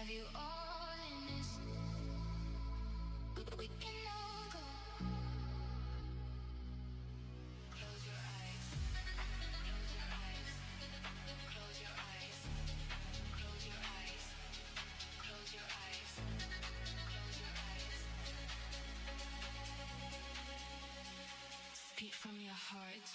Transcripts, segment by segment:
Have you all in this? We can all go. Close your eyes. Close your eyes. Close your eyes. Close your eyes. Close your eyes. Close your eyes. Speak from your heart.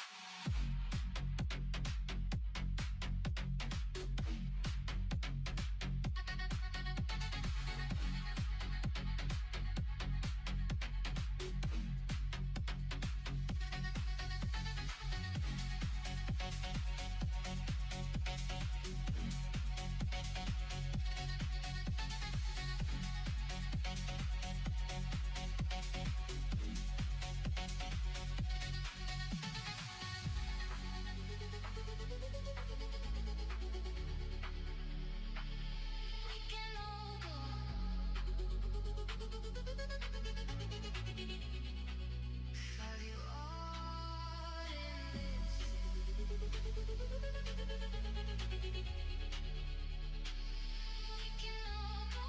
We can all go. Have you all in this? We can all go.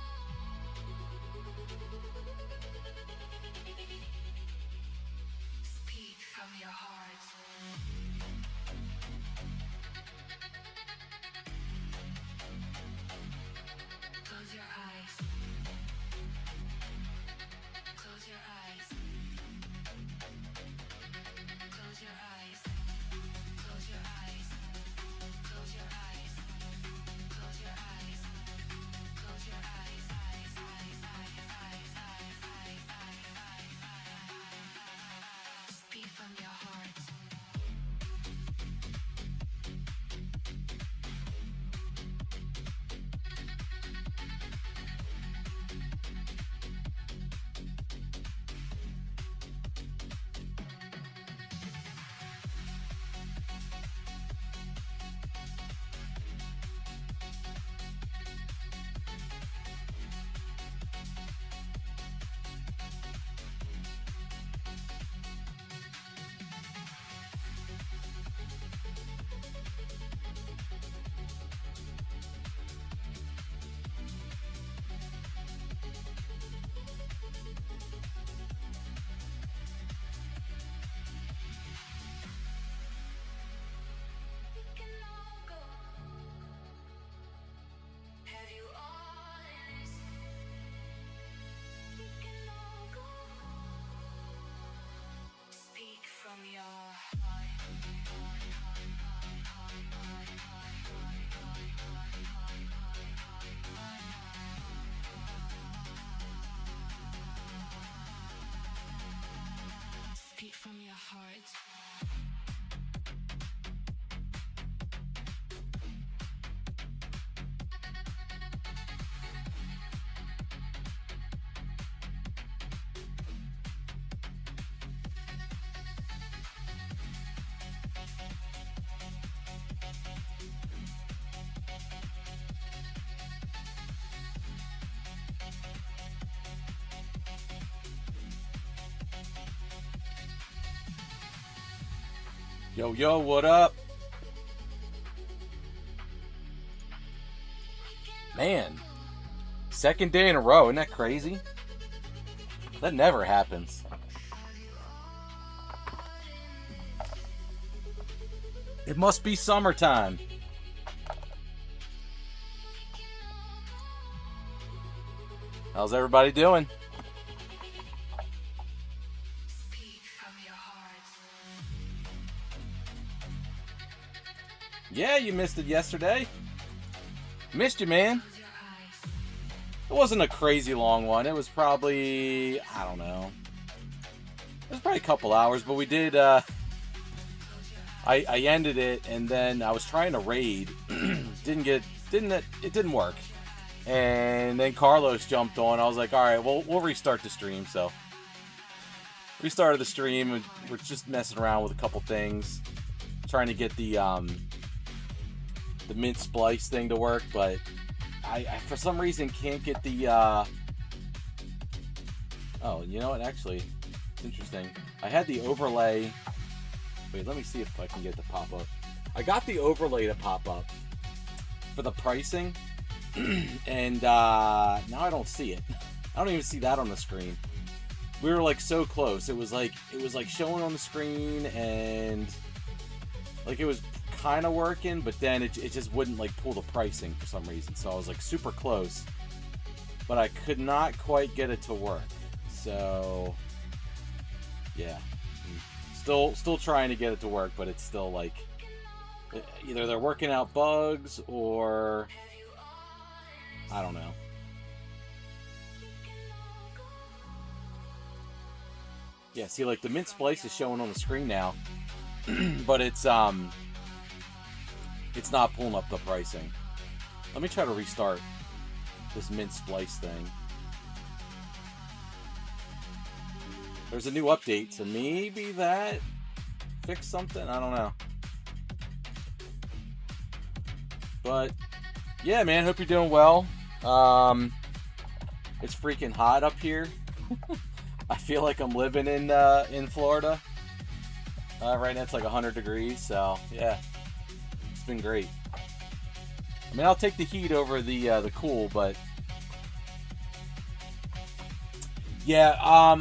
Speak from your heart. Close your eyes. Close your eyes. Close your eyes. Close your eyes. Close your eyes. Close your eyes. Close your eyes. Eyes, eyes, eyes, eyes, eyes, eyes, eyes, eyes. Speak from your heart. We can all go. Have you all in this? We can all go. Speak from your heart. Speak from your heart. Yo, yo, what up? Man, second day in a row, isn't that crazy? That never happens. It must be summertime. How's everybody doing? Speak from your heart. Yeah, you missed it yesterday. Missed you, man. Close your eyes. It wasn't a crazy long one. It was probably, I don't know. It was probably a couple hours, but we did, I ended it, and then I was trying to raid. It didn't work. And then Carlos jumped on. I was like, all right, we'll restart the stream. So restarted the stream, and we're just messing around with a couple things, trying to get the mint splice thing to work, but I for some reason can't get the oh, you know what, actually it's interesting. I had the overlay. Wait, let me see if I can get it to pop up. I got the overlay to pop up for the pricing, And now I don't see it. I don't even see that on the screen. We were like so close. It was like showing on the screen, and like it was kind of working, but then it just wouldn't like pull the pricing for some reason. So I was like super close, but I could not quite get it to work. So yeah, still trying to get it to work, but it's still like either they're working out bugs or I don't know. Yeah, see, like the mint splice is showing on the screen now, but it's not pulling up the pricing. Let me try to restart this mint splice thing. There's a new update, so maybe that fixed something. I don't know. But yeah, man, hope you're doing well. It's freaking hot up here. I feel like I'm living in Florida. Right now it's like 100 degrees, so yeah, it's been great. I mean, I'll take the heat over the cool, but yeah.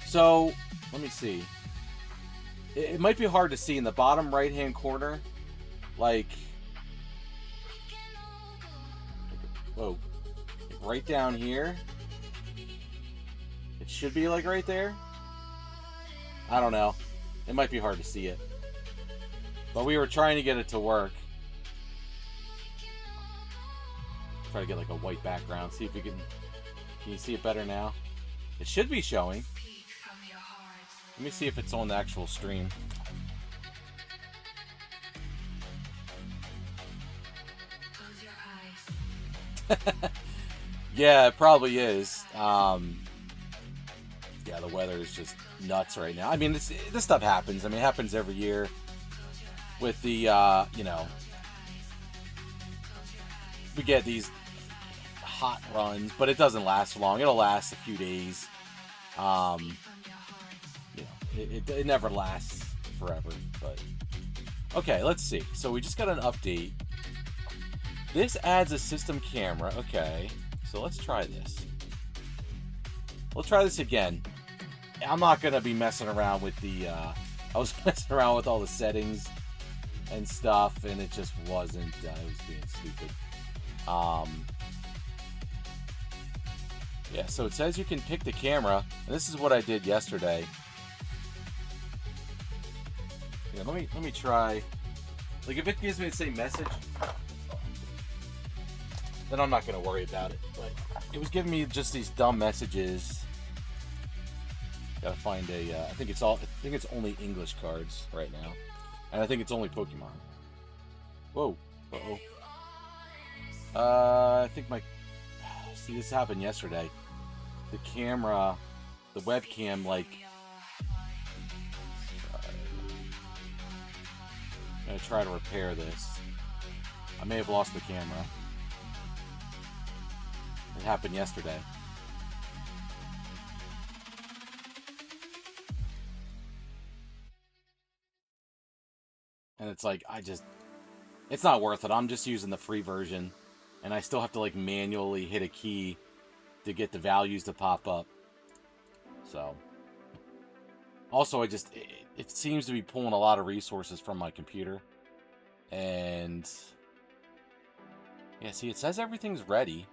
So let me see. It might be hard to see in the bottom right-hand corner, like, whoa, right down here. It should be like right there. I don't know. It might be hard to see it. But we were trying to get it to work. Try to get like a white background. See if we can you see it better now? It should be showing. Let me see if it's on the actual stream. Yeah, it probably is. Yeah, the weather is just nuts right now. I mean, this stuff happens. I mean, it happens every year with the, you know, we get these hot runs, but it doesn't last long. It'll last a few days. You know, it never lasts forever, but okay, let's see. So we just got an update. This adds a system camera. Okay, so let's try this. We'll try this again. I'm not going to be messing around with the, I was messing around with all the settings and stuff, and it just wasn't, it was being stupid. Yeah, so it says you can pick the camera, and this is what I did yesterday. Yeah, let me try, like if it gives me the same message, then I'm not going to worry about it, but it was giving me just these dumb messages. Gotta find a, I think it's only English cards right now. And I think it's only Pokemon. Whoa. Uh-oh. I think my, see, this happened yesterday. The camera, the webcam, like, I'm gonna try to repair this. I may have lost the camera. It happened yesterday. And it's like, it's not worth it. I'm just using the free version. And I still have to like manually hit a key to get the values to pop up. So. Also, it seems to be pulling a lot of resources from my computer. And yeah, see, it says everything's ready.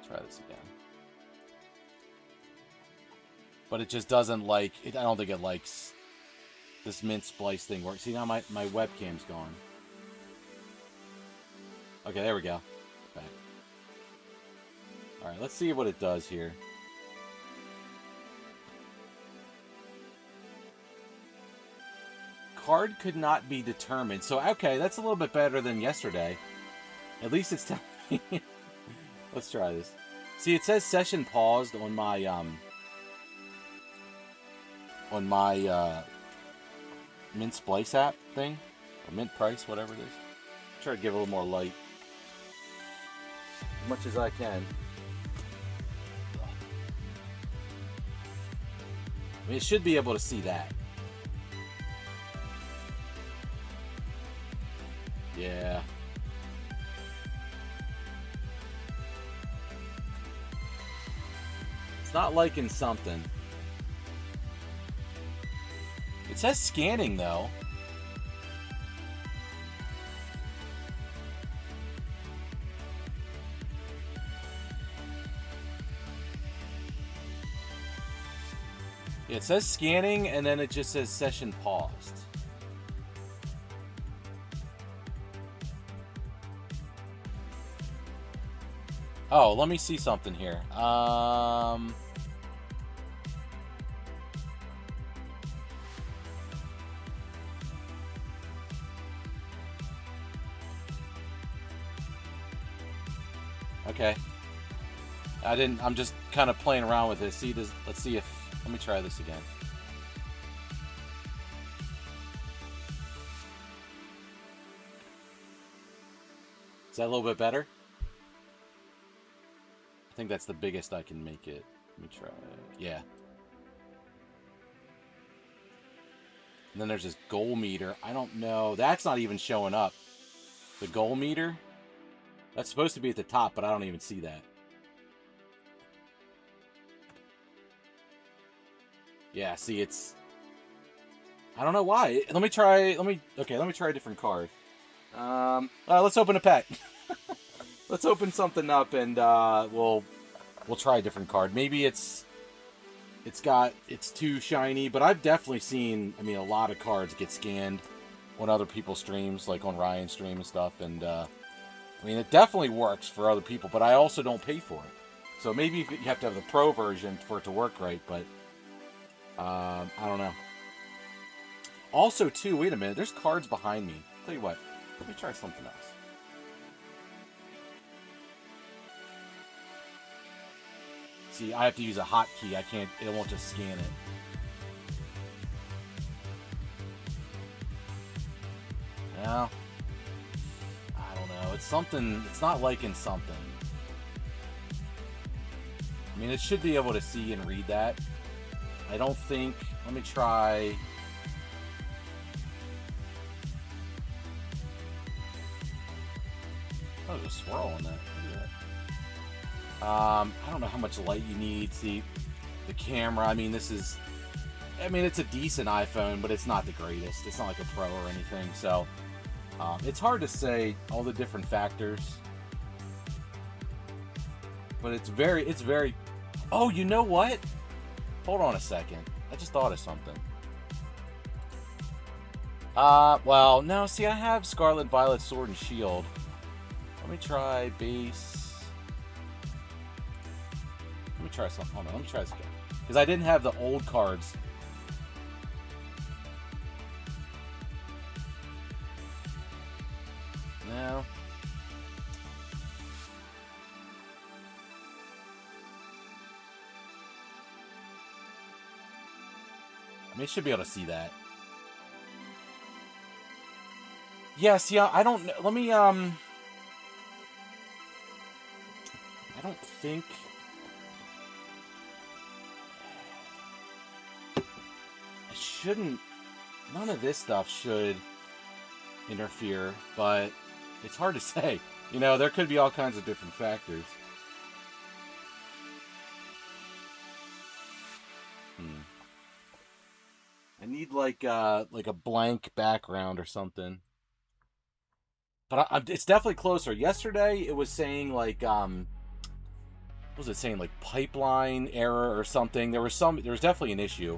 Try this again. But it just doesn't like it. I don't think it likes this mint splice thing works. See, now my webcam's gone. Okay, there we go. Okay. Alright, let's see what it does here. Card could not be determined. So, okay, that's a little bit better than yesterday. At least it's telling me. Let's try this. See, it says session paused on my Mint Splice app thing, or Mint Price, whatever it is. Try to give it a little more light, as much as I can. I mean, it should be able to see that. Yeah. It's not liking something. It says scanning though. Yeah, it says scanning and then it just says session paused. Oh, let me see something here. Okay. I'm just kind of playing around with this. Let's see if, let me try this again. Is that a little bit better? I think that's the biggest I can make it. Let me try. Yeah. And then there's this goal meter. I don't know. That's not even showing up. The goal meter? That's supposed to be at the top, but I don't even see that. Yeah, see, it's... I don't know why. Let me try a different card. Let's open a pack. Let's open something up and we'll try a different card. Maybe it's too shiny, but I've definitely seen, I mean, a lot of cards get scanned on other people's streams, like on Ryan's stream and stuff, and I mean, it definitely works for other people, but I also don't pay for it. So maybe you have to have the pro version for it to work right, but I don't know. Also, too, wait a minute, there's cards behind me. Tell you what, let me try something else. See, I have to use a hotkey. I can't, it won't just scan it. Well, I don't know. It's something, it's not liking something. I mean, it should be able to see and read that. I don't think, let me try. Oh, there's a swirl on that. Look at that. I don't know how much light you need. See, the camera, I mean, it's a decent iPhone, but it's not the greatest. It's not like a Pro or anything, so it's hard to say all the different factors. But it's very, oh, you know what? Hold on a second. I just thought of something. Well, no, see, I have Scarlet Violet Sword and Shield. Let me try base. Let me try something. Hold on, let me try this again. Because I didn't have the old cards. No. I mean, it should be able to see that. Yeah, see, I don't know. Let me, I don't think... It shouldn't... None of this stuff should interfere, but it's hard to say. You know, there could be all kinds of different factors. I need like a blank background or something. But it's definitely closer. Yesterday it was saying like what was it saying, like pipeline error or something? There was definitely an issue.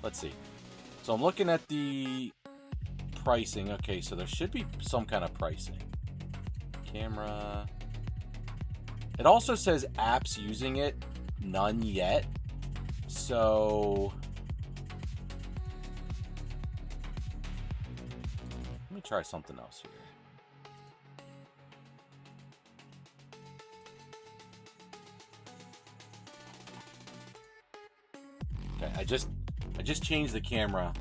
Let's see. So I'm looking at the pricing. Okay, so there should be some kind of pricing. Camera. It also says apps using it, none yet. So let me try something else here. Okay, I just changed the camera.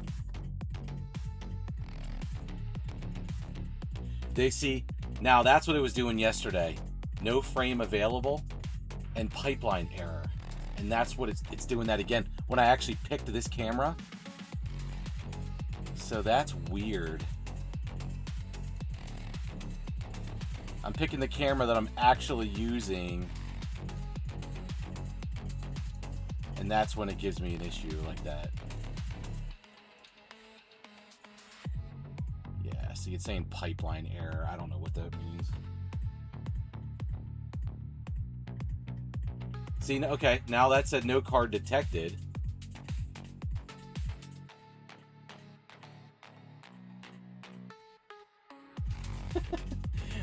They see, now that's what it was doing yesterday. No frame available and pipeline error. And that's what it's doing that again when I actually picked this camera. So that's weird. I'm picking the camera that I'm actually using, and that's when it gives me an issue like that. Yeah, see, it's saying pipeline error. I don't know what that means. See, okay, now that said no card detected.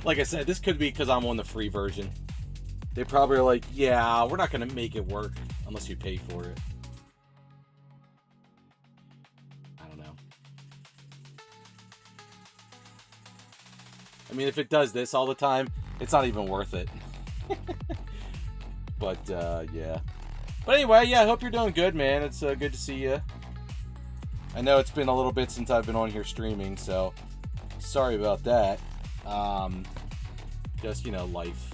Like I said, this could be because I'm on the free version. They probably are like, yeah, we're not going to make it work unless you pay for it. I don't know. I mean, if it does this all the time, it's not even worth it. But, yeah. But anyway, yeah, I hope you're doing good, man. It's good to see you. I know it's been a little bit since I've been on here streaming, so sorry about that. Just, you know, life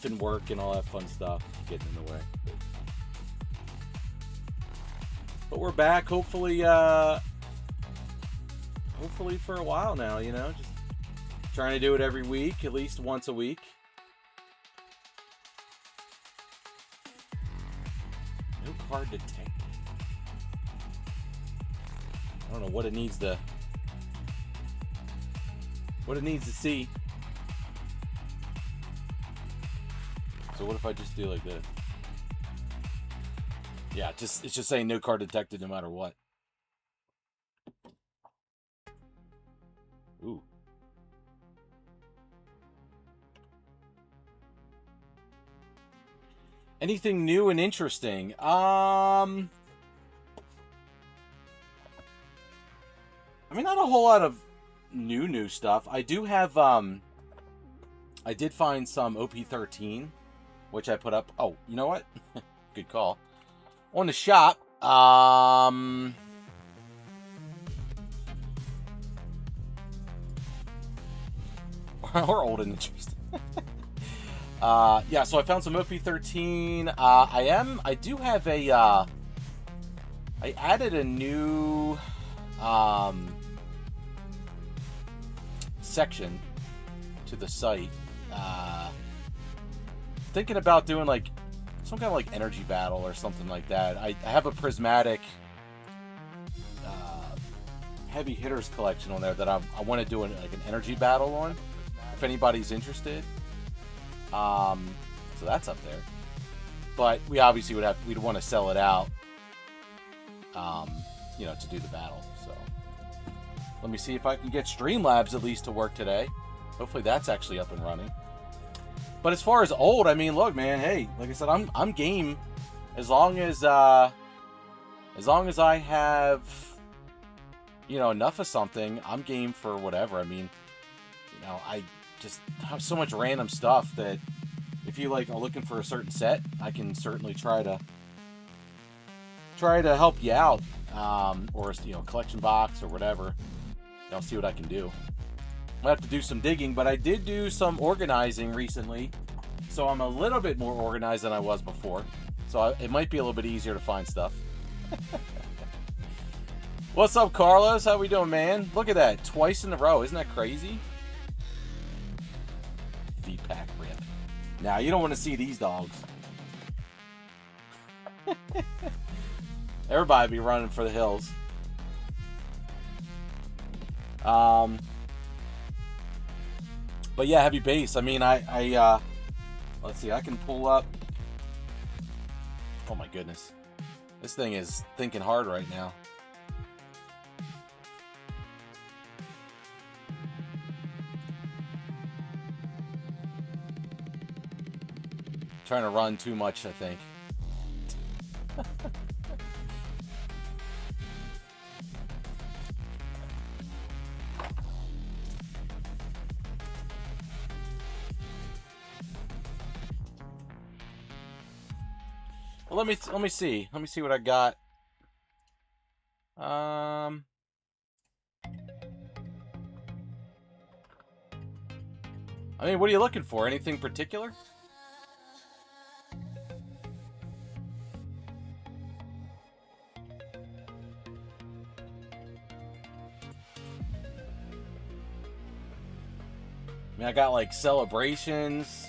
and work and all that fun stuff getting in the way. But we're back, hopefully for a while now, you know, just trying to do it every week, at least once a week. No card detected. I don't know what it needs to see. So what if I just do like this? Yeah, it's just saying no card detected no matter what. Ooh. Anything new and interesting? I mean, not a whole lot of new stuff. I do have I did find some OP13, which I put up. Oh, you know what? Good call. On the shop. We're old and interesting. Yeah, so I found some OP13. I do have a I added a new section to the site. Thinking about doing like some kind of like energy battle or something like that. I have a prismatic heavy hitters collection on there that I want to do like an energy battle on. If anybody's interested, so that's up there. But we obviously we'd want to sell it out, you know, to do the battle. So let me see if I can get Streamlabs at least to work today. Hopefully that's actually up and running. But as far as old, I mean, look, man, hey, like I said, I'm game as long as I have, you know, enough of something. I'm game for whatever. I mean, you know, I just have so much random stuff that if you like are looking for a certain set, I can certainly try to help you out, or, you know, collection box or whatever. I'll see what I can do. I have to do some digging, but I did do some organizing recently, so I'm a little bit more organized than I was before. So it might be a little bit easier to find stuff. What's up, Carlos? How we doing, man? Look at that, twice in a row. Isn't that crazy? V-Pack rip. Now, you don't want to see these dogs. Everybody be running for the hills. But yeah, heavy base. I mean, I let's see, I can pull up. Oh my goodness. This thing is thinking hard right now. Trying to run too much, I think. Well, let me see. Let me see what I got. I mean, what are you looking for? Anything particular? I mean, I got like Celebrations,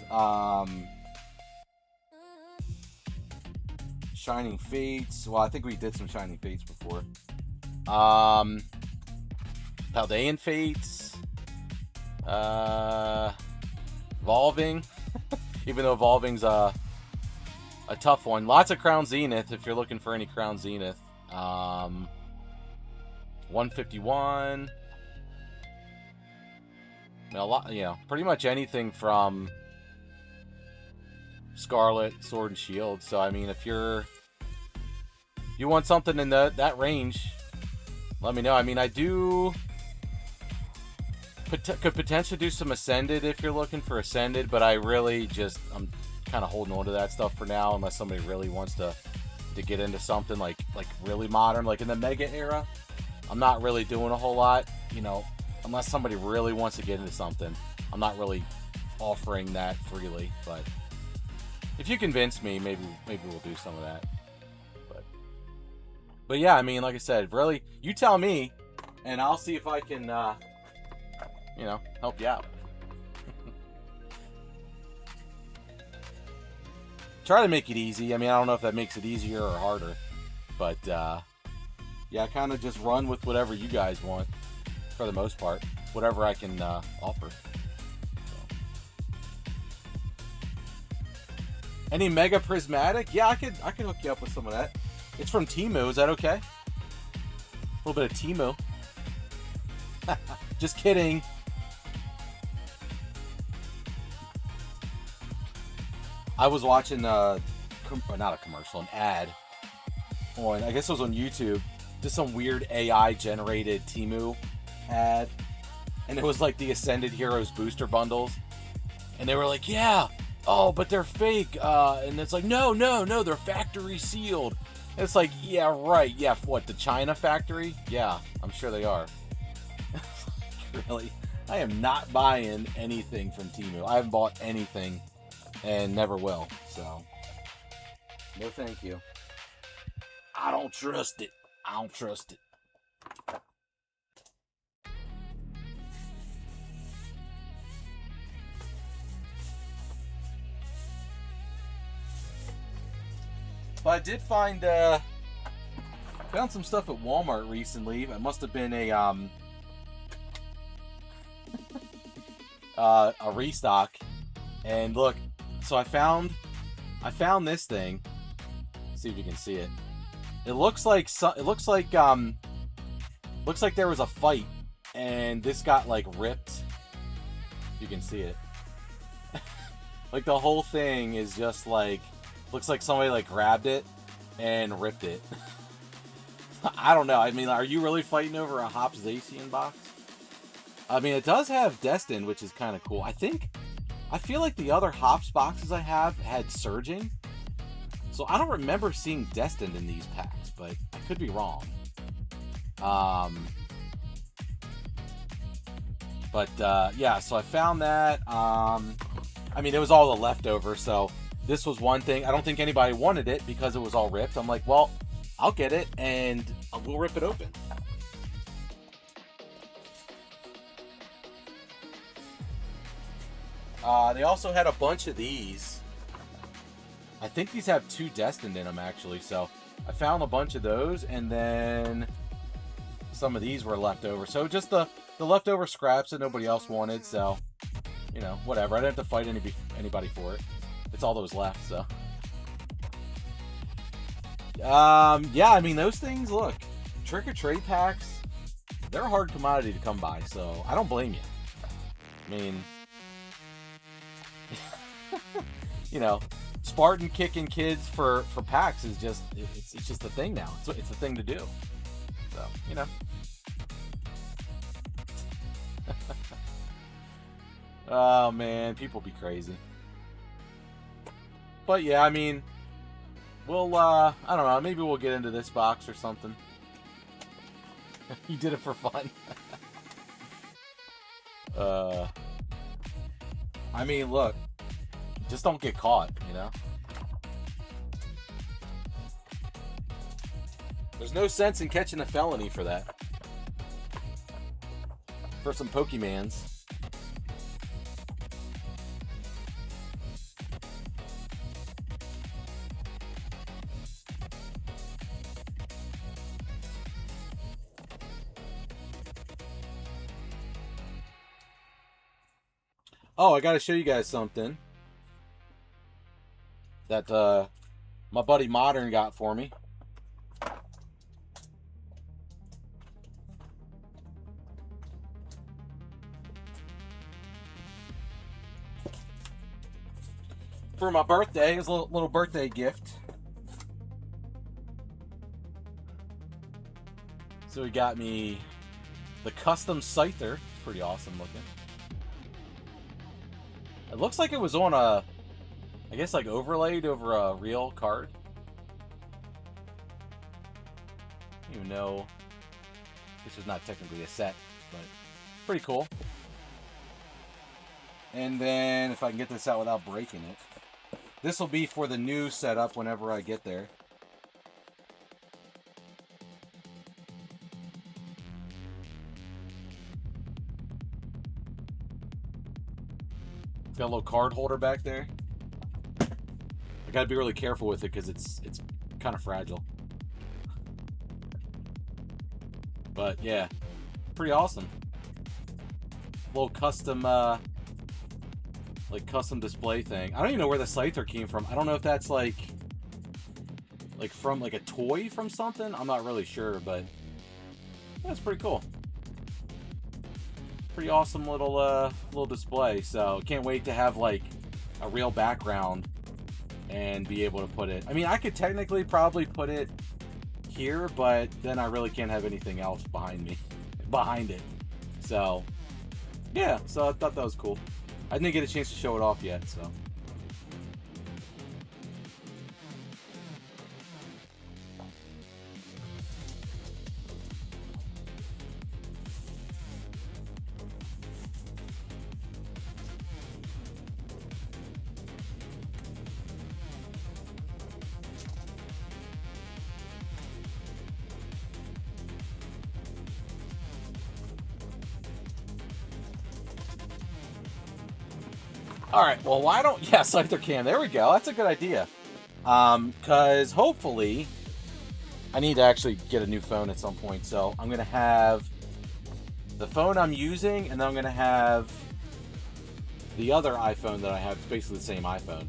Shining Fates. Well, I think we did some Shining Fates before. Paldean Fates. Evolving. Even though Evolving's a tough one. Lots of Crown Zenith if you're looking for any Crown Zenith. 151. A lot, pretty much anything from Scarlet, Sword, and Shield. So I mean, if you want something in that range, let me know. I mean, I could potentially do some Ascended if you're looking for Ascended, but I'm kind of holding on to that stuff for now, unless somebody really wants to get into something like really modern, like in the Mega era. I'm not really doing a whole lot, unless somebody really wants to get into something. I'm not really offering that freely, but if you convince me, maybe we'll do some of that. But yeah, I mean, like I said, really, you tell me, and I'll see if I can, help you out. Try to make it easy. I mean, I don't know if that makes it easier or harder, but yeah, I kind of just run with whatever you guys want, for the most part, whatever I can offer. So. Any Mega Prismatic? Yeah, I could hook you up with some of that. It's from Temu. Is that okay? A little bit of Temu. Just kidding. I was watching not a commercial, an ad on, I guess it was on YouTube, just some weird AI generated Temu ad, and it was like the Ascended Heroes booster bundles, and they were like, yeah, oh, but they're fake, and it's like, no, they're factory sealed. And it's like, yeah, right, yeah, what, the China factory? Yeah, I'm sure they are. Really, I am not buying anything from Temu. I haven't bought anything and never will, so no thank you. I don't trust it. But I did found some stuff at Walmart recently. It must have been a restock. And look, so I found this thing. Let's see if you can see it. It looks like there was a fight, and this got like ripped. You can see it. Like the whole thing is just like, looks like somebody like grabbed it and ripped it. I don't know. I mean, are you really fighting over a Hops Zacian box? I mean, it does have Destined, which is kind of cool. I feel like the other Hops boxes I have had Surging. So I don't remember seeing Destined in these packs, but I could be wrong. Yeah, so I found that. I mean, it was all the leftover, so this was one thing. I don't think anybody wanted it because it was all ripped. I'm like, well, I'll get it, and we'll rip it open. They also had a bunch of these. I think these have 2 Destined in them, actually. So I found a bunch of those, and then some of these were left over. So just the leftover scraps that nobody else wanted. So, whatever. I didn't have to fight anybody for it. It's all that was left, so. Yeah, I mean, those things, look, trick-or-treat packs, they're a hard commodity to come by, so I don't blame you. I mean, Spartan kicking kids for packs is just, it's just a thing now. It's a thing to do. So, Oh, man, people be crazy. But, yeah, I mean, we'll, I don't know, maybe we'll get into this box or something. You did it for fun. I mean, look, just don't get caught, There's no sense in catching a felony for that. For some Pokemans. Oh, I gotta show you guys something that my buddy Modern got for me. For my birthday, it was a little birthday gift. So he got me the custom scyther. It's pretty awesome looking. It looks like it was on a, I guess like overlaid over a real card. I don't even know. This is not technically a set, but pretty cool. And then if I can get this out without breaking it. This will be for the new setup whenever I get there. Got a little card holder back there. I gotta be really careful with it because it's kind of fragile. But yeah, pretty awesome. Little custom like custom display thing. I don't even know where the scyther came from. I don't know if that's like from like a toy from something. I'm not really sure, but that's pretty cool. Pretty awesome little display. So can't wait to have like a real background and be able to put it. I mean, I could technically probably put it here, but then I really can't have anything else behind it. So yeah, so I thought that was cool. I didn't get a chance to show it off yet, so. Alright, well, why don't... Yeah, Scyther Cam. There we go. That's a good idea. Because hopefully... I need to actually get a new phone at some point. So I'm going to have the phone I'm using, and then I'm going to have the other iPhone that I have. It's basically the same iPhone.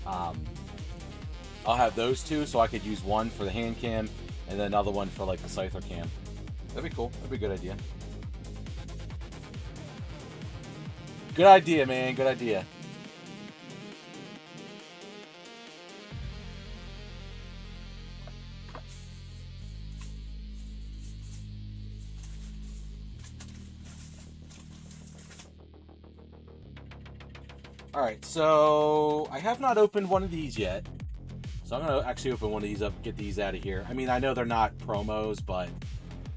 I'll have those two, so I could use one for the hand cam, and then another one for, like, the Scyther Cam. That'd be cool. That'd be a good idea. Good idea, man. Good idea. Alright, so I have not opened one of these yet. So I'm going to actually open one of these up, get these out of here. I mean, I know they're not promos, but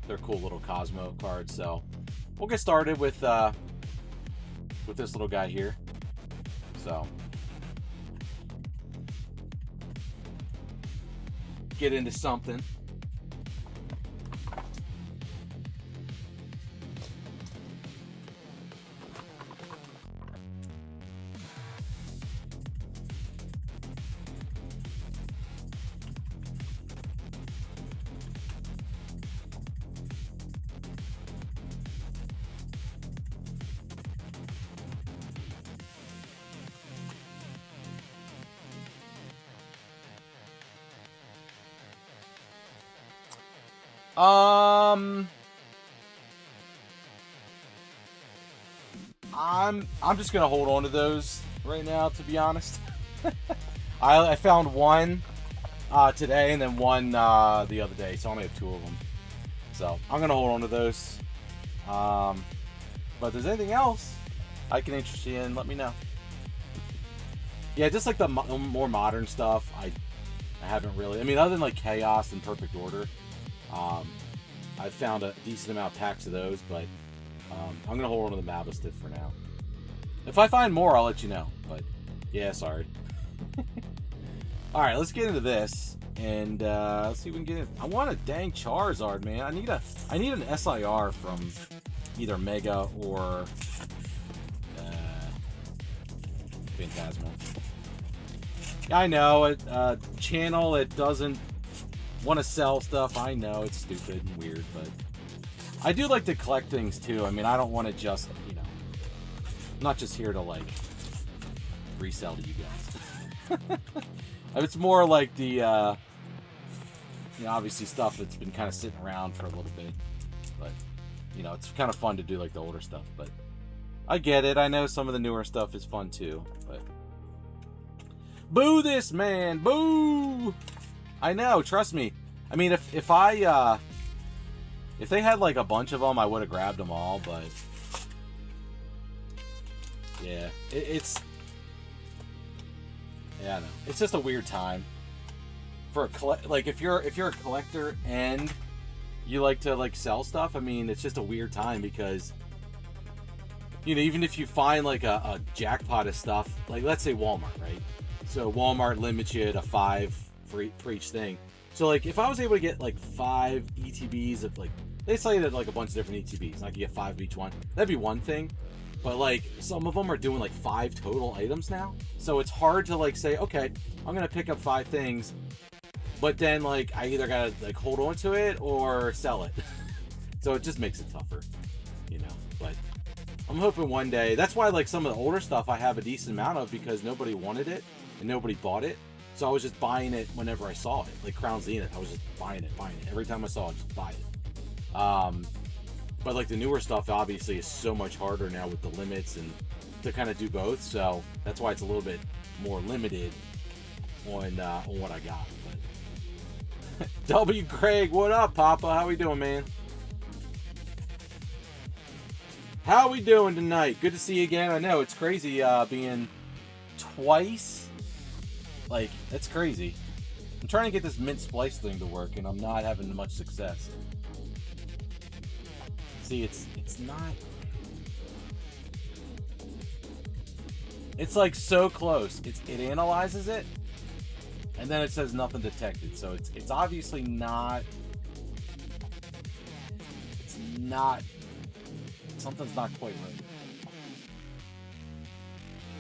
they're cool little Cosmo cards. So we'll get started with this little guy here. So get into something. I'm just gonna hold on to those right now, to be honest. I found one today and then one the other day, so I only have two of them. So I'm gonna hold on to those. But if there's anything else I can interest you in, let me know. Yeah, just like the more modern stuff, I haven't really. I mean, other than like Chaos and Perfect Order, I've found a decent amount of packs of those, but I'm gonna hold on to the Mabostit for now. If I find more, I'll let you know. But yeah, sorry. All right, let's get into this, and let's see if we can get it. I want a dang Charizard, man. I need an SIR from either Mega or Phantasmal. Yeah, I know it. Channel it doesn't want to sell stuff. I know it's stupid and weird, but I do like to collect things too. I mean, I don't want to just, I'm not just here to like resell to you guys. It's more like the you know, obviously stuff that's been kind of sitting around for a little bit, but you know, it's kind of fun to do like the older stuff. But I get it. I know some of the newer stuff is fun too, but boo this man, boo. I know, trust me. I mean, if they had like a bunch of them, I would have grabbed them all, but yeah, it's yeah, I know. It's just a weird time for a like if you're a collector and you like to like sell stuff. I mean, it's just a weird time because, you know, even if you find like a jackpot of stuff, like let's say Walmart, right? So Walmart limits you to 5 for each thing. So like if I was able to get like 5 ETBs of like, they say that like a bunch of different ETBs, I could get 5 of each one. That'd be one thing. But like some of them are doing like 5 total items now. So it's hard to like say, okay, I'm gonna pick up 5 things, but then like I either gotta like hold on to it or sell it. So it just makes it tougher, you know. But I'm hoping one day, that's why like some of the older stuff I have a decent amount of, because nobody wanted it and nobody bought it. So I was just buying it whenever I saw it. Like Crown Zenith, I was just buying it. Every time I saw it, just buy it. But like the newer stuff obviously is so much harder now with the limits and to kind of do both. So that's why it's a little bit more limited on what I got. But W. Craig, what up, Papa? How we doing, man? How we doing tonight? Good to see you again. I know it's crazy being twice. Like, that's crazy. I'm trying to get this mint splice thing to work, and I'm not having much success. See, it's not... It's like so close. It analyzes it, and then it says nothing detected. So it's obviously not... It's not... Something's not quite right.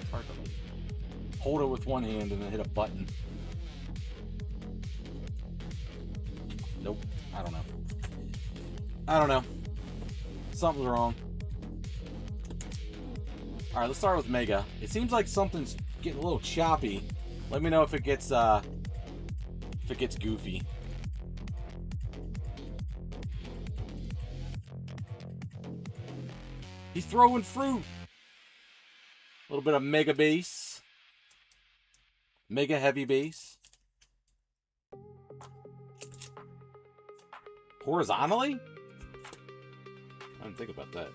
It's hard to like hold it with one hand and then hit a button. Nope. I don't know. Something's wrong. Alright, let's start with Mega. It seems like something's getting a little choppy. Let me know if it gets goofy. He's throwing fruit. A little bit of Mega base. Mega heavy base. Horizontally? I didn't think about that.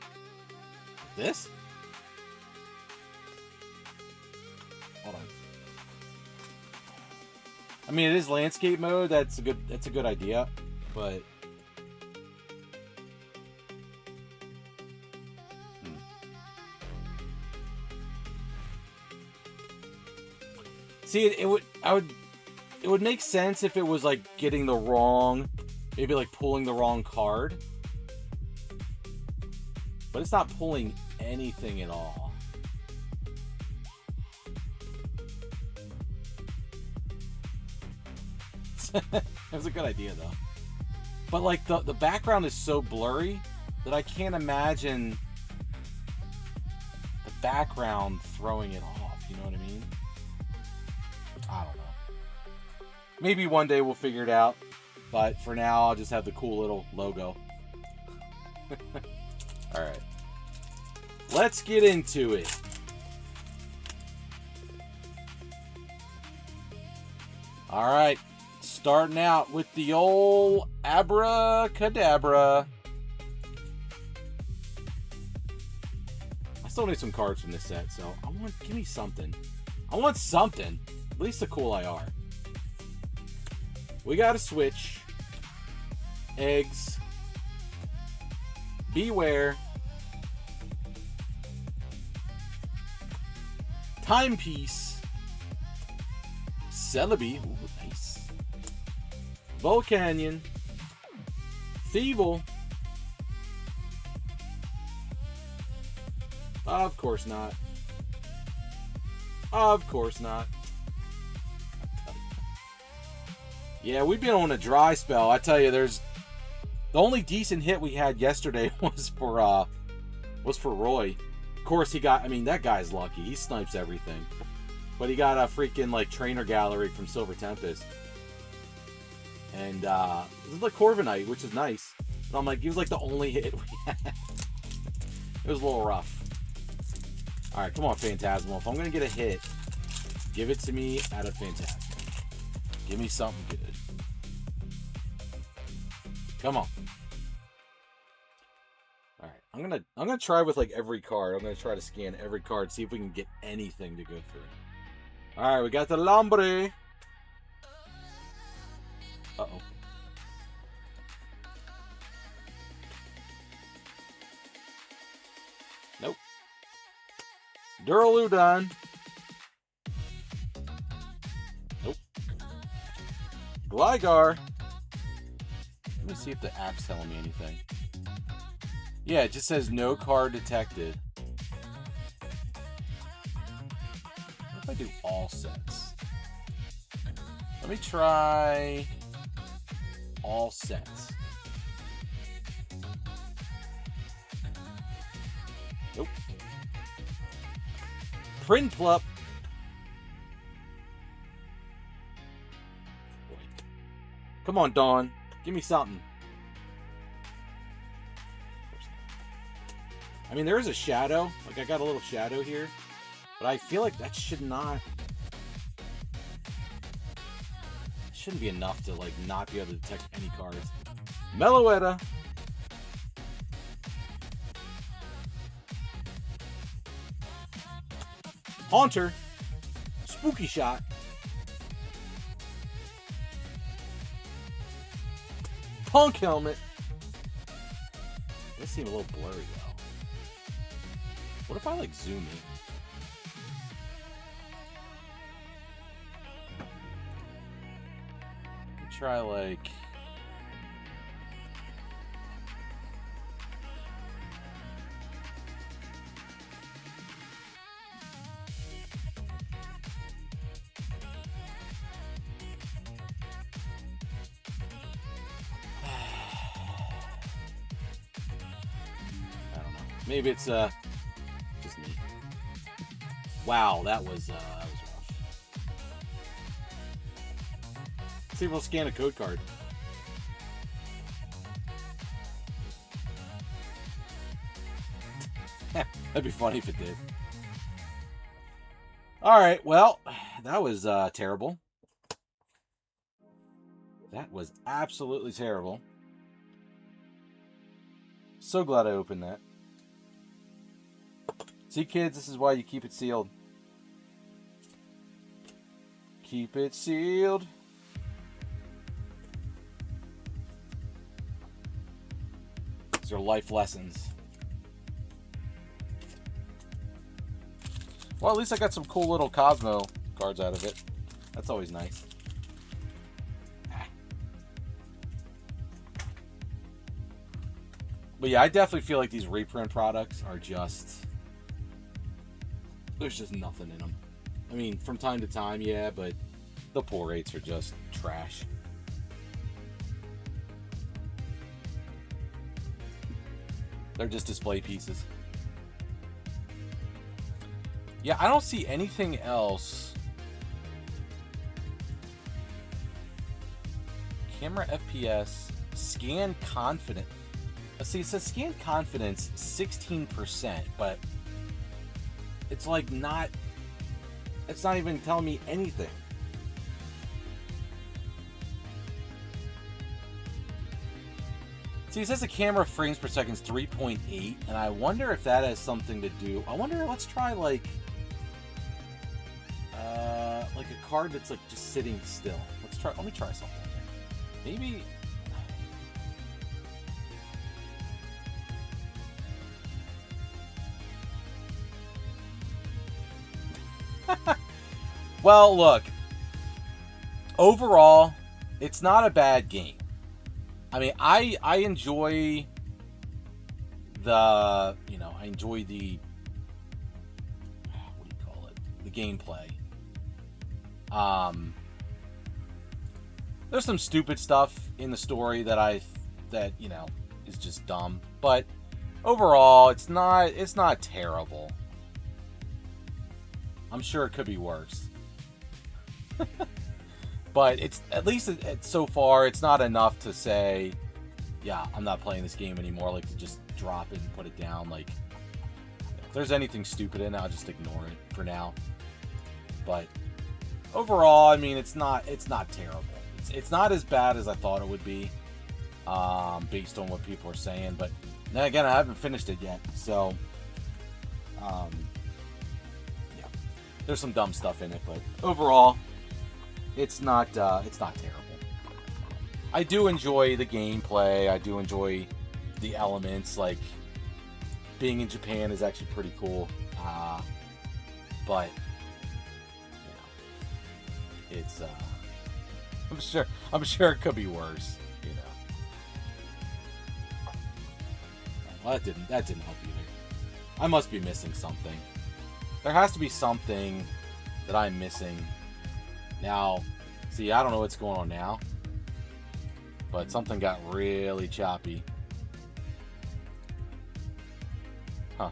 This? Hold on. I mean, it is landscape mode. That's a good idea, but see, it would make sense if it was like getting the wrong, maybe like pulling the wrong card. But it's not pulling anything at all. It was a good idea though. But like the background is so blurry that I can't imagine the background throwing it off, you know what I mean? I don't know. Maybe one day we'll figure it out. But for now, I'll just have the cool little logo. Alright. Let's get into it. Alright. Starting out with the old abracadabra. I still need some cards from this set, so give me something. I want something. At least a cool IR. We got a switch. Eggs. Beware. Timepiece. Celebi. Ooh, nice. Volcanion. Feeble. Of course not. Of course not. Yeah, we've been on a dry spell. I tell you, the only decent hit we had yesterday was for Roy. Of course, he got. I mean, that guy's lucky. He snipes everything. But he got a freaking like trainer gallery from Silver Tempest, and this is the Corviknight, which is nice. But I'm like, he was like the only hit we had. It was a little rough. All right, come on, Phantasmal. If I'm gonna get a hit, give it to me out of Phantasmal. Give me something good. Come on. All right, I'm gonna try with like every card. I'm gonna try to scan every card, see if we can get anything to go through. All right, we got the Lombre. Uh-oh. Nope. Duraludon. Nope. Gligar. Let me see if the app's telling me anything. Yeah, it just says no card detected. What if I do all sets? Let me try all sets. Nope. Prinplup. Come on, Dawn. Give me something. I mean, there is a shadow. Like, I got a little shadow here. But I feel like that should not... shouldn't be enough to, like, not be able to detect any cards. Meloetta. Haunter. Spooky Shot. Punk Helmet. This seems a little blurry, though. What if I, like, zoom in? Try like I don't know. Maybe it's just me. Wow, that was rough. See if we'll scan a code card. That'd be funny if it did. Alright, well, that was terrible. That was absolutely terrible. So glad I opened that. See, kids, this is why you keep it sealed. Keep it sealed. These are life lessons. Well, at least I got some cool little Cosmo cards out of it. That's always nice. But yeah, I definitely feel like these reprint products are just... there's just nothing in them. I mean, from time to time, yeah, but the pull rates are just trash. They're just display pieces. Yeah, I don't see anything else. Camera FPS, scan confidence. See, it says scan confidence 16%, but it's like not, it's not even telling me anything. See, it says the camera frames per second is 3.8, and I wonder if that has something to do. I wonder, let's try like a card that's like just sitting still. Let me try something. Maybe. Well, look. Overall, it's not a bad game. I mean, I enjoy the, I enjoy the, what do you call it? The gameplay. There's some stupid stuff in the story that is just dumb, but overall, it's not terrible. I'm sure it could be worse. But it's at least so far it's not enough to say, yeah, I'm not playing this game anymore, like to just drop it and put it down. Like if there's anything stupid in it, I'll just ignore it for now. But overall, I mean, it's not terrible. It's not as bad as I thought it would be, based on what people are saying. But then again, I haven't finished it yet, so yeah, there's some dumb stuff in it. But overall, it's not terrible. I do enjoy the gameplay. I do enjoy the elements. Like being in Japan is actually pretty cool. But you know, it's I'm sure it could be worse. You know. Well, that didn't help either. I must be missing something. There has to be something that I'm missing. Now, see, I don't know what's going on now, but something got really choppy. Huh.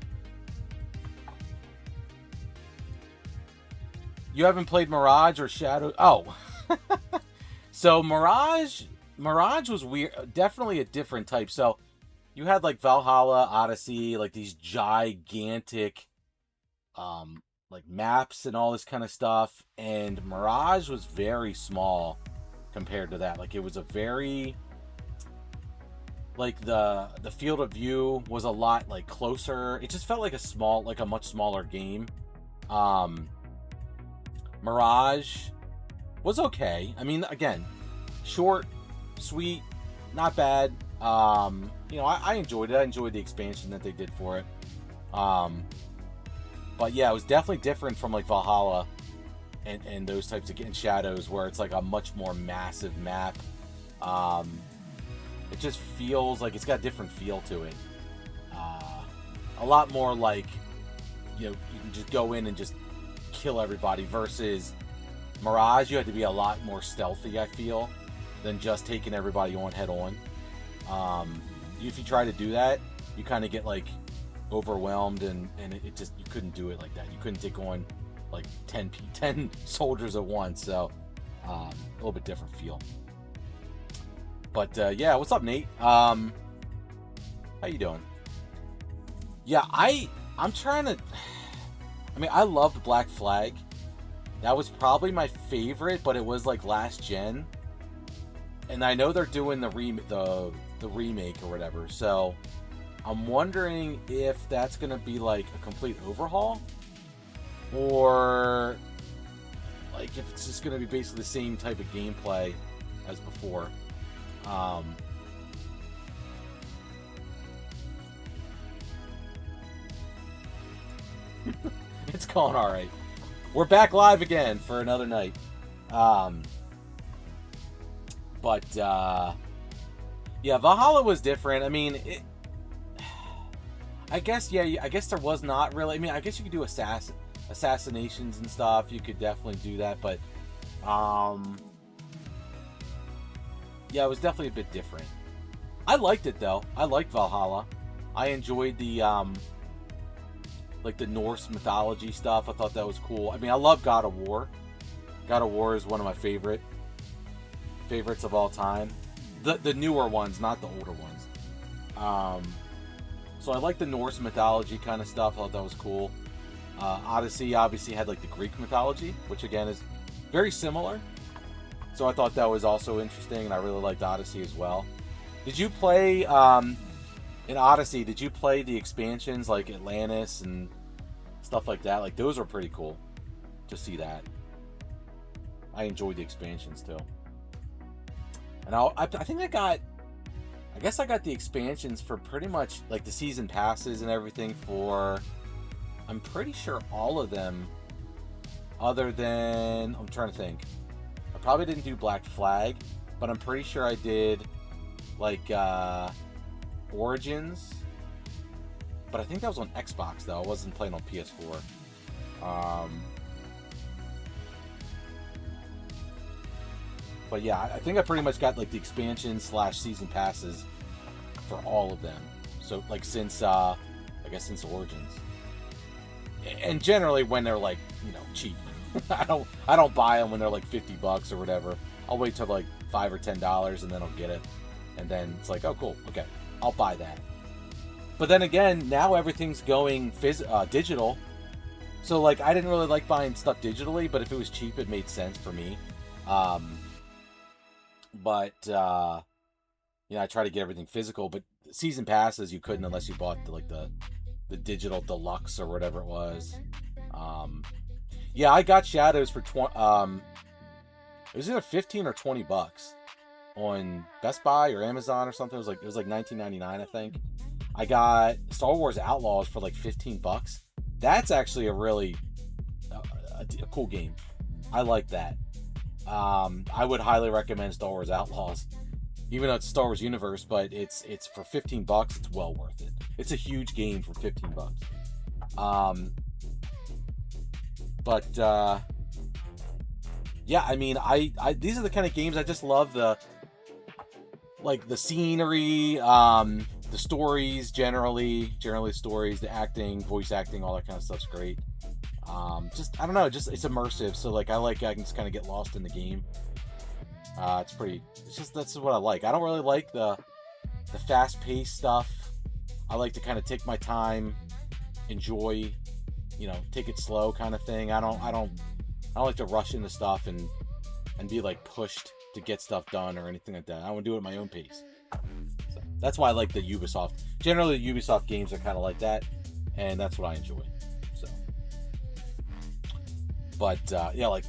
You haven't played Mirage or Shadow? Oh. So Mirage was weird. Definitely a different type. So you had like Valhalla, Odyssey, like these gigantic like maps and all this kind of stuff, and Mirage was very small compared to that. Like it was a very, like the field of view was a lot like closer. It just felt like a much smaller game. Mirage was okay. I mean, again, short, sweet, not bad. You know, I enjoyed it. I enjoyed the expansion that they did for it. But yeah, it was definitely different from like Valhalla and those types of and Shadows, where it's like a much more massive map. It just feels like it's got a different feel to it. A lot more like, you know, you can just go in and just kill everybody, versus Mirage, you had to be a lot more stealthy, I feel, than just taking everybody on head on. If you try to do that, you kind of get like overwhelmed, and it just, you couldn't do it like that. You couldn't take on like 10 soldiers at once, so a little bit different feel. But yeah, what's up, Nate? How you doing? Yeah, I'm trying to, I mean, I loved Black Flag. That was probably my favorite, but it was like last gen, and I know they're doing the remake or whatever, so I'm wondering if that's going to be like a complete overhaul, or like if it's just going to be basically the same type of gameplay as before. It's going all right. We're back live again for another night. But yeah, Valhalla was different. I mean, I guess there was not really. I mean, I guess you could do assassinations and stuff. You could definitely do that, but yeah, it was definitely a bit different. I liked it though. I liked Valhalla. I enjoyed the like the Norse mythology stuff. I thought that was cool. I mean, I love God of War. God of War is one of my favorites of all time. The newer ones, not the older ones. So I like the Norse mythology kind of stuff. I thought that was cool. Odyssey obviously had like the Greek mythology, which again is very similar. So I thought that was also interesting, and I really liked Odyssey as well. Did you play in Odyssey? Did you play the expansions like Atlantis and stuff like that? Like those were pretty cool to see that. I enjoyed the expansions too. And I think I guess I got the expansions for pretty much like the season passes and everything for, I'm pretty sure all of them, other than, I'm trying to think. I probably didn't do Black Flag, but I'm pretty sure I did like Origins. But I think that was on Xbox though. I wasn't playing on PS4. But yeah, I think I pretty much got like the expansion / season passes for all of them. So like since I guess since Origins, and generally when they're like cheap. I don't buy them when they're like $50 or whatever. I'll wait till like $5 or $10 and then I'll get it, and then it's like, oh cool, okay, I'll buy that. But then again, now everything's going digital. So like I didn't really like buying stuff digitally, but if it was cheap, it made sense for me. But I try to get everything physical. But season passes you couldn't unless you bought the digital deluxe or whatever it was. Yeah, I got Shadows for it was either $15 or $20 on Best Buy or Amazon or something. It was like $19.99, I think. I got Star Wars Outlaws for like $15. That's actually a really a cool game. I like that. I would highly recommend Star Wars Outlaws, even though it's Star Wars Universe, but it's for $15. It's well worth it. It's a huge game for $15. Yeah, I mean, I these are the kind of games I just love. The scenery, the stories, generally stories, the acting, voice acting, all that kind of stuff's great. Just I don't know, just it's immersive. So I can just kind of get lost in the game. That's what I like. I don't really like the fast-paced stuff. I like to kind of take my time, enjoy, take it slow kind of thing. I don't like to rush into stuff and be like pushed to get stuff done or anything like that. I want to do it at my own pace. So that's why I like the Ubisoft. Generally, the Ubisoft games are kind of like that, and that's what I enjoy. So, but yeah, like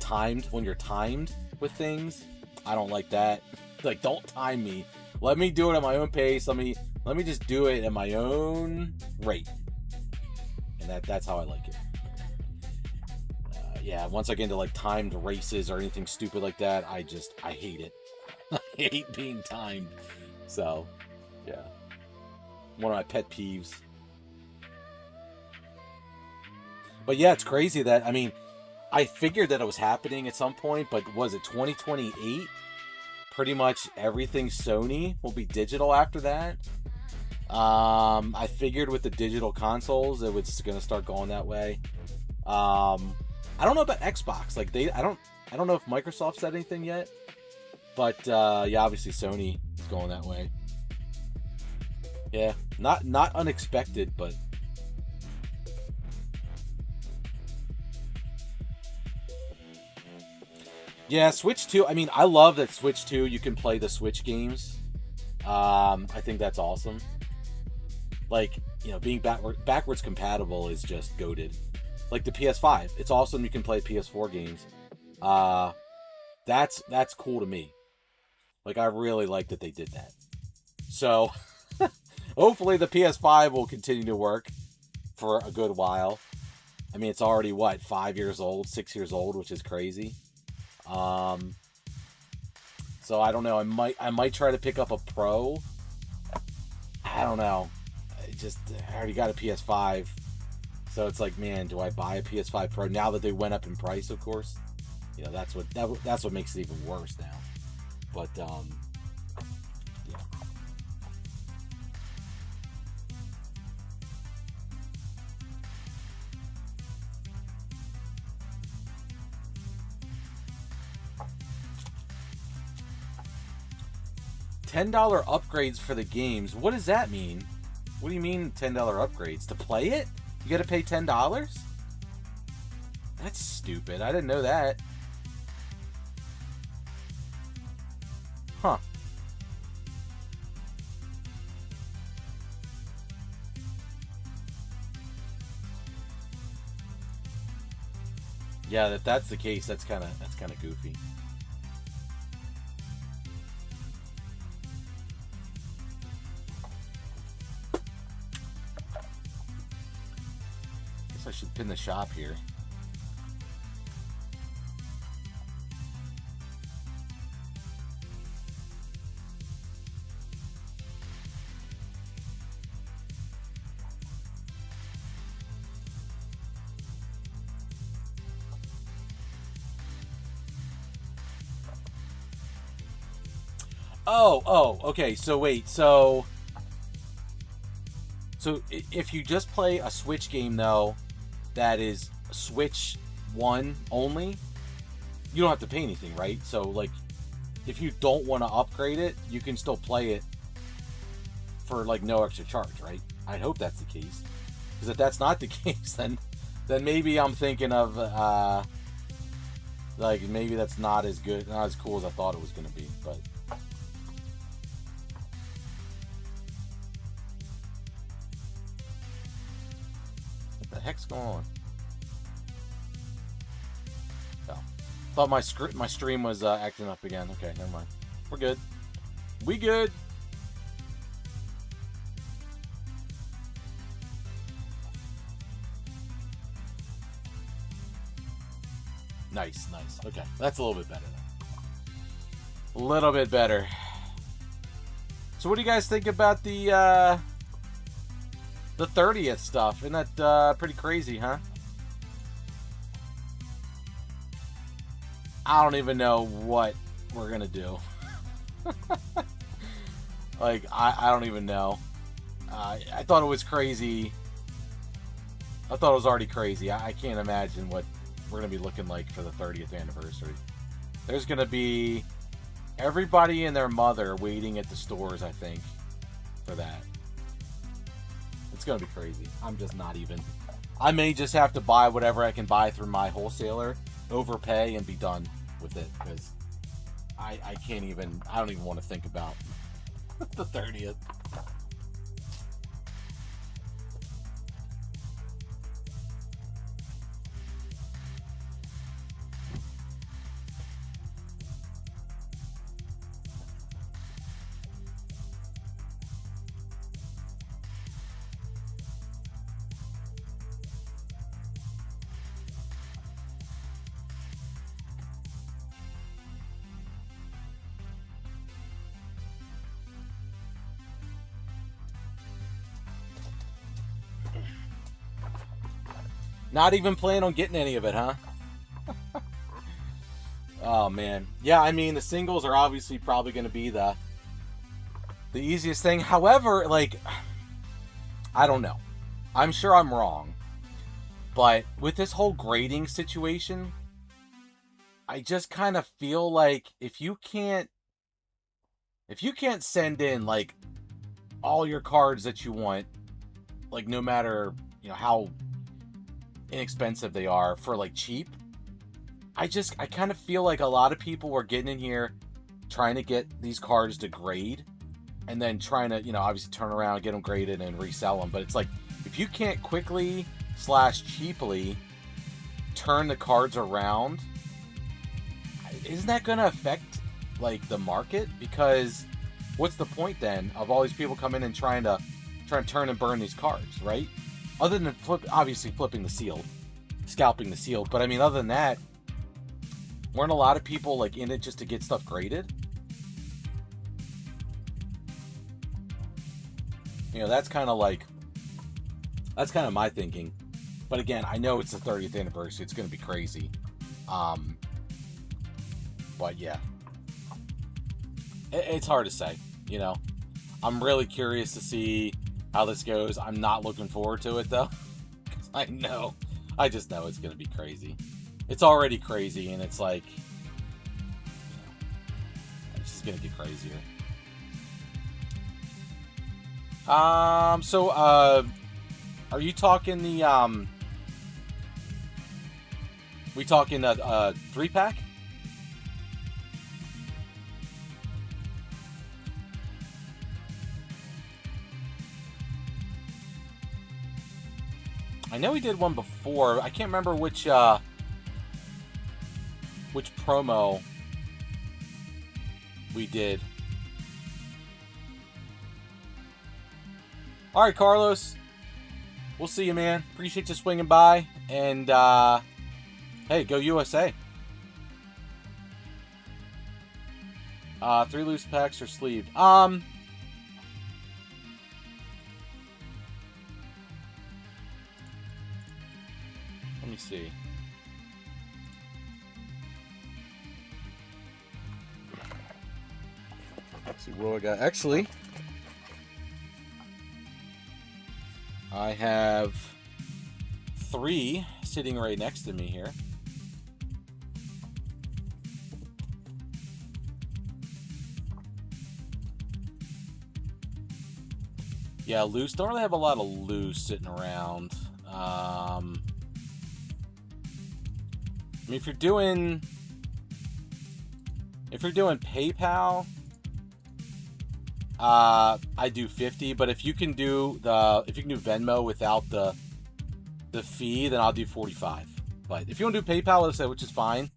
when you're timed with things, I don't like that. Like, don't time me. Let me do it at my own pace. Let me just do it at my own rate, and that's how I like it. Yeah, once I get into timed races or anything stupid like that, I hate it. I hate being timed. So, yeah. One of my pet peeves. But yeah, it's crazy that, I figured that it was happening at some point, but was it 2028? Pretty much everything Sony will be digital after that. I figured with the digital consoles, it was going to start going that way. I don't know about Xbox. I don't know if Microsoft said anything yet. But yeah, obviously Sony is going that way. Yeah, not unexpected, but yeah, Switch 2. I love that Switch 2 you can play the Switch games. I think that's awesome. Being backwards compatible is just goated. Like the PS5, it's awesome you can play PS4 games. That's cool to me. I really like that they did that. So, hopefully the PS5 will continue to work for a good while. It's already 5 years old, 6 years old, which is crazy. So I don't know. I might try to pick up a Pro. I don't know. I already got a PS5. So it's like, man, do I buy a PS5 Pro now that they went up in price? Of course, that's what makes it even worse now. But yeah. $10 upgrades for the games. What does that mean? What do you mean $10 upgrades? To play it? You gotta pay $10? That's stupid. I didn't know that. Huh. Yeah, if that's the case, that's kind of goofy. Guess I should pin the shop here. Oh, okay, so wait, so So if you just play a Switch game though, that is Switch 1 only, you don't have to pay anything, right? So like, if you don't want to upgrade it, you can still play it for like no extra charge, right? I'd hope that's the case. Because if that's not the case, then maybe I'm thinking of like maybe that's not as good, not as cool as I thought it was going to be. But what the heck's going on? Oh, thought my stream was acting up again. Okay, never mind. We're good. We good. Nice. Okay, that's a little bit better then. A little bit better. So what do you guys think about the 30th stuff? Isn't that pretty crazy, huh? I don't even know what we're gonna do. Like, I don't even know. I thought it was crazy. I thought it was already crazy. I can't imagine what we're going to be looking like for the 30th anniversary. There's going to be everybody and their mother waiting at the stores, I think, for that. It's going to be crazy. I'm just not even... I may just have to buy whatever I can buy through my wholesaler, overpay, and be done with it, because I can't even... I don't even want to think about the 30th. Not even planning on getting any of it, huh? Oh, man. Yeah, I mean, the singles are obviously probably going to be the easiest thing. However, like, I don't know. I'm sure I'm wrong. But with this whole grading situation, I just kind of feel like if you can't send in, like, all your cards that you want, like, no matter, how inexpensive they are, for like cheap, I kind of feel like a lot of people were getting in here trying to get these cards to grade, and then trying to obviously turn around, get them graded, and resell them. But it's like, if you can't quickly / cheaply turn the cards around, isn't that going to affect like the market? Because what's the point then of all these people coming in and trying to turn and burn these cards, right? Other than obviously flipping the seal, scalping the seal. But I mean, other than that, weren't a lot of people like in it just to get stuff graded? That's kind of my thinking. But again, I know it's the 30th anniversary. It's going to be crazy. But yeah, it's hard to say. I'm really curious to see how this goes. I'm not looking forward to it though, because I just know it's going to be crazy. It's already crazy, and it's like, it's just going to get crazier. So, are you talking the, we talking a 3-pack? I know we did one before. I can't remember which promo we did. All right, Carlos. We'll see you, man. Appreciate you swinging by. And, hey, go USA. 3 loose packs are sleeved. Let me see. Let's see what I got. Actually, I have 3 sitting right next to me here. Yeah, loose. Don't really have a lot of loose sitting around. I mean, if you're doing PayPal, I do 50. But if you can do Venmo without the fee, then I'll do 45. But if you want to do PayPal, let's say, which is fine,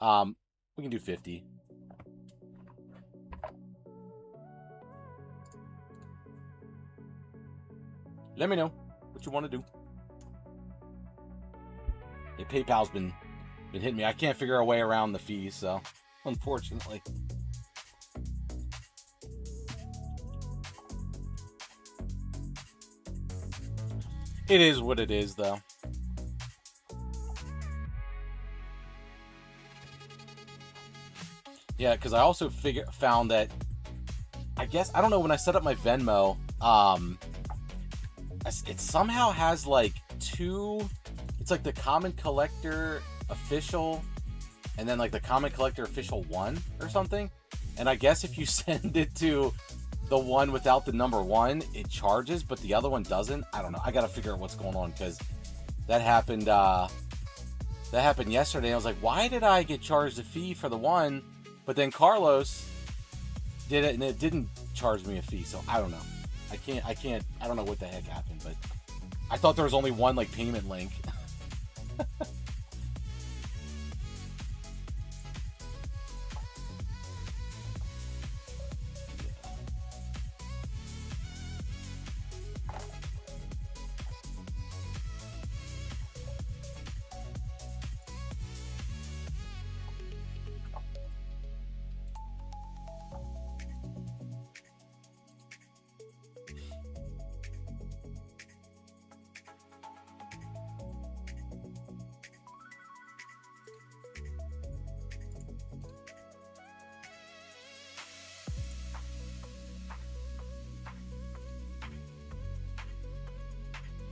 we can do 50. Let me know what you want to do. Yeah, PayPal's been hitting me. I can't figure a way around the fees, so unfortunately. It is what it is, though. Yeah, because I also found that, I guess, I don't know, when I set up my Venmo, it somehow has like 2, it's like the Common Collector official, and then like the Common Collector official 1 or something. And I guess if you send it to the one without the number 1, it charges, but the other one doesn't. I don't know. I gotta figure out what's going on, because that happened yesterday. I was like, why did I get charged a fee for the 1, but then Carlos did it and it didn't charge me a fee? So I don't know. I don't know what the heck happened, but I thought there was only one like payment link.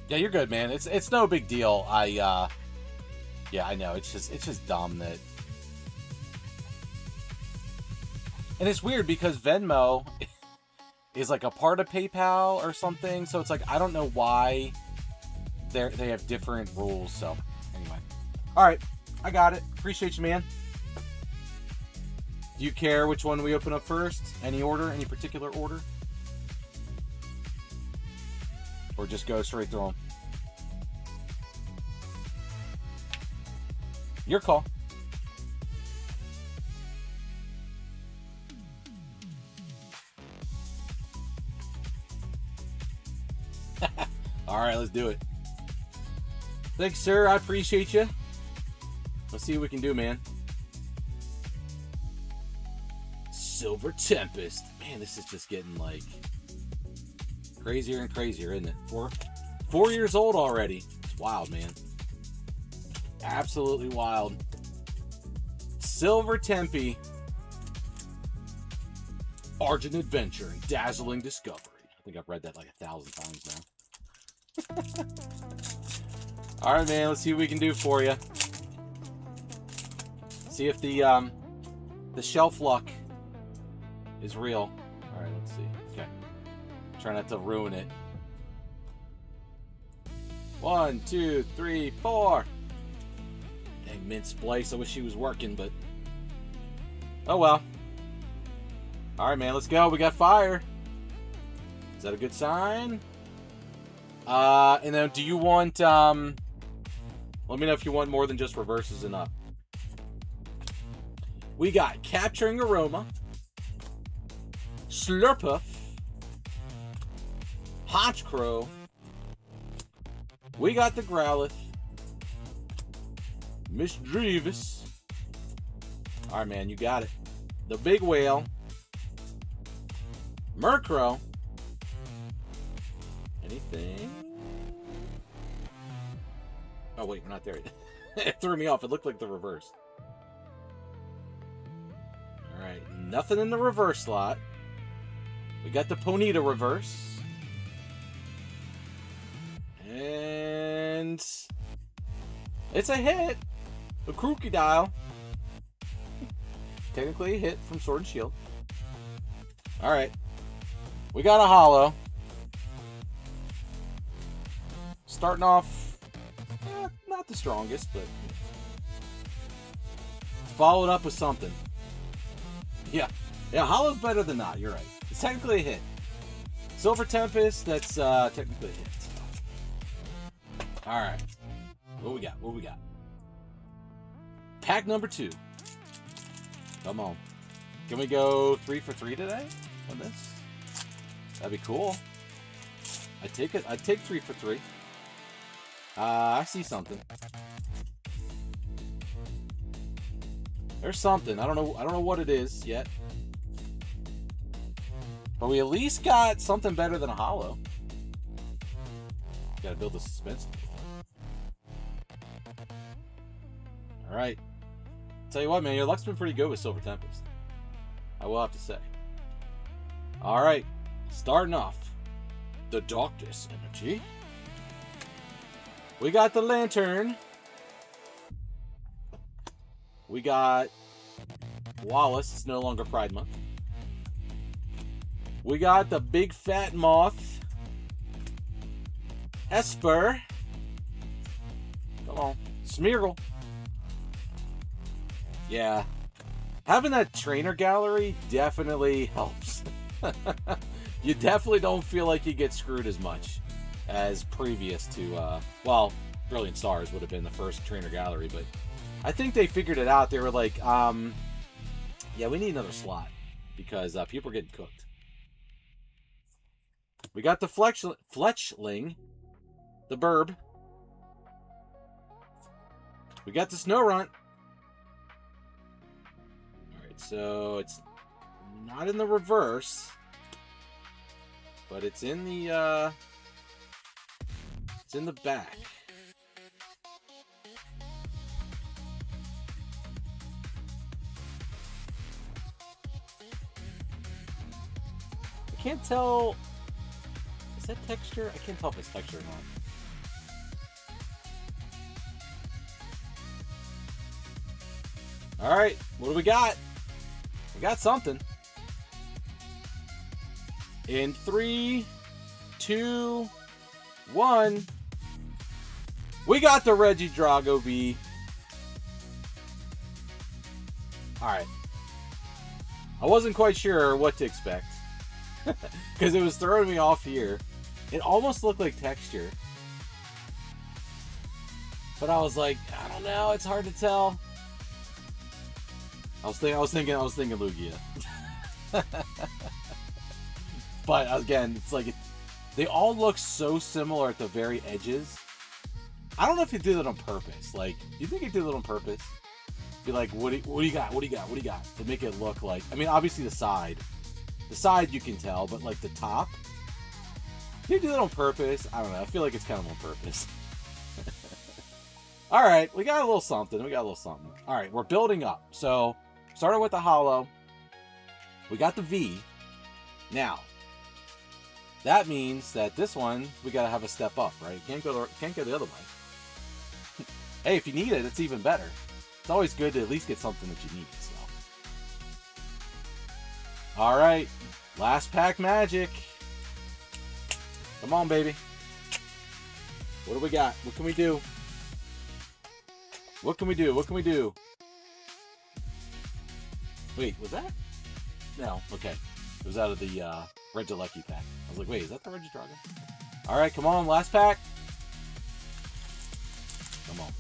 Yeah, you're good, man. It's no big deal. Yeah, I know. It's just dumb that. And it's weird because Venmo is like a part of PayPal or something, so it's like I don't know why they have different rules. So anyway, all right, I got it. Appreciate you, man. Do you care which one we open up first? Any order? Any particular order? Or just go straight through them? Your call. All right, let's do it. Thanks, sir. I appreciate you. Let's see what we can do, man. Silver Tempest. Man, this is just getting like crazier and crazier, isn't it? 4 years old already. It's wild, man. Absolutely wild. Silver Tempe. Argent Adventure and Dazzling Discovery. I think I've read that like 1,000 times now. All right, man. Let's see what we can do for you. See if the shelf luck is real. All right, let's see. Okay. Try not to ruin it. 1, 2, 3, 4. Dang, Mint Splice. I wish she was working, but oh well. All right, man. Let's go. We got fire. Is that a good sign? And then do you want let me know if you want more than just reverses and up. We got Capturing Aroma, Slurpuff, Honchcrow. We got the Growlithe, Miss Drevis. All right, man, you got it. The Big Whale, Murkrow. Anything? Oh wait, we're not there yet. It threw me off. It looked like the reverse. All right, nothing in the reverse slot. We got the Ponyta reverse. and it's a hit. A crocodile. Technically a hit from Sword and Shield. Alright. We got a holo. Starting off, not the strongest, but followed up with something. Yeah, holo's better than not, you're right. It's technically a hit. Silver Tempest, that's technically a hit. Alright. What we got? Pack number 2. Come on. Can we go 3 for 3 today on this? That'd be cool. I'd take it. I'd take 3 for 3. I see something. There's something. I don't know what it is yet. But we at least got something better than a holo. Gotta build the suspense. Alright. Tell you what, man, your luck's been pretty good with Silver Tempest. I will have to say. Alright. Starting off. The Darkness Energy. We got the Lantern. We got Wallace. It's no longer Pride Month. We got the Big Fat Moth. Esper. Come on. Smeargle. Yeah. Having that trainer gallery definitely helps. You definitely don't feel like you get screwed as much as previous to, well, Brilliant Stars would have been the first trainer gallery, but I think they figured it out. They were like, yeah, we need another slot because people are getting cooked. We got the Fletchling, the Burb. We got the Snorunt. Alright, so it's not in the reverse, but it's in the back. I can't tell. Is that texture? I can't tell if it's texture or not. Alright, what do we got? We got something. In 3, 2, 1. We got the Regidrago V. Alright. I wasn't quite sure what to expect. Because it was throwing me off here. It almost looked like texture. But I was like, I don't know, it's hard to tell. I was thinking Lugia. But again, it's like they all look so similar at the very edges. I don't know if he did it on purpose. Like, do you think he did it on purpose? Be like, what do you got? What do you got? To make it look like, I mean, obviously the side you can tell, but like the top, did he do that on purpose? I don't know. I feel like it's kind of on purpose. All right, we got a little something. All right, we're building up. So, starting with the holo, we got the V. Now, that means that this one we gotta have a step up, right? Can't go the other way. Hey, if you need it, it's even better. It's always good to at least get something that you need. So, all right, last pack magic. Come on, baby. What do we got? What can we do? What can we do? Wait, was that? No, okay. It was out of the Regilucky pack. I was like, wait, is that the Regidrago? Alright, come on, last pack. Come on.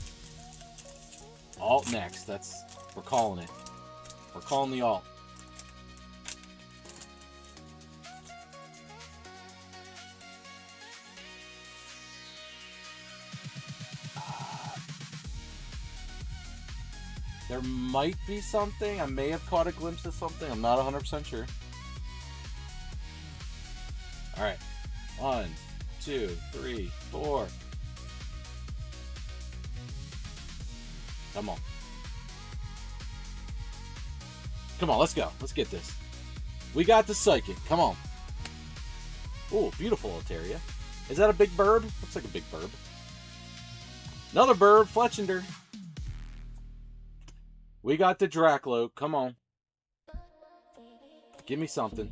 Alt next. We're calling it. We're calling the alt. There might be something. I may have caught a glimpse of something. I'm not 100% sure. Alright. 1, 2, 3, 4. Come on. Come on, let's go. Let's get this. We got the Psychic. Come on. Ooh, beautiful Altaria. Is that a big burb? Looks like a big burb. Another bird, Fletchender. We got the Draclo. Come on. Give me something.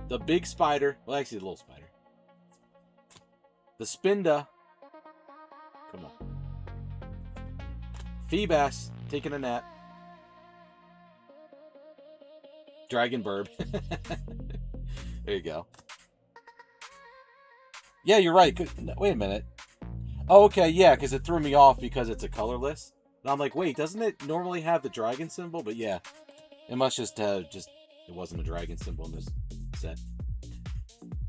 The big spider. Well, actually, the little spider. The Spinda. Come on. Feebas. Taking a nap. Dragon Burb. There you go. Yeah, you're right. Wait a minute. Oh, okay, yeah, because it threw me off because it's a colorless. And I'm like, wait, doesn't it normally have the dragon symbol? But yeah, it must just have it wasn't a dragon symbol in this set.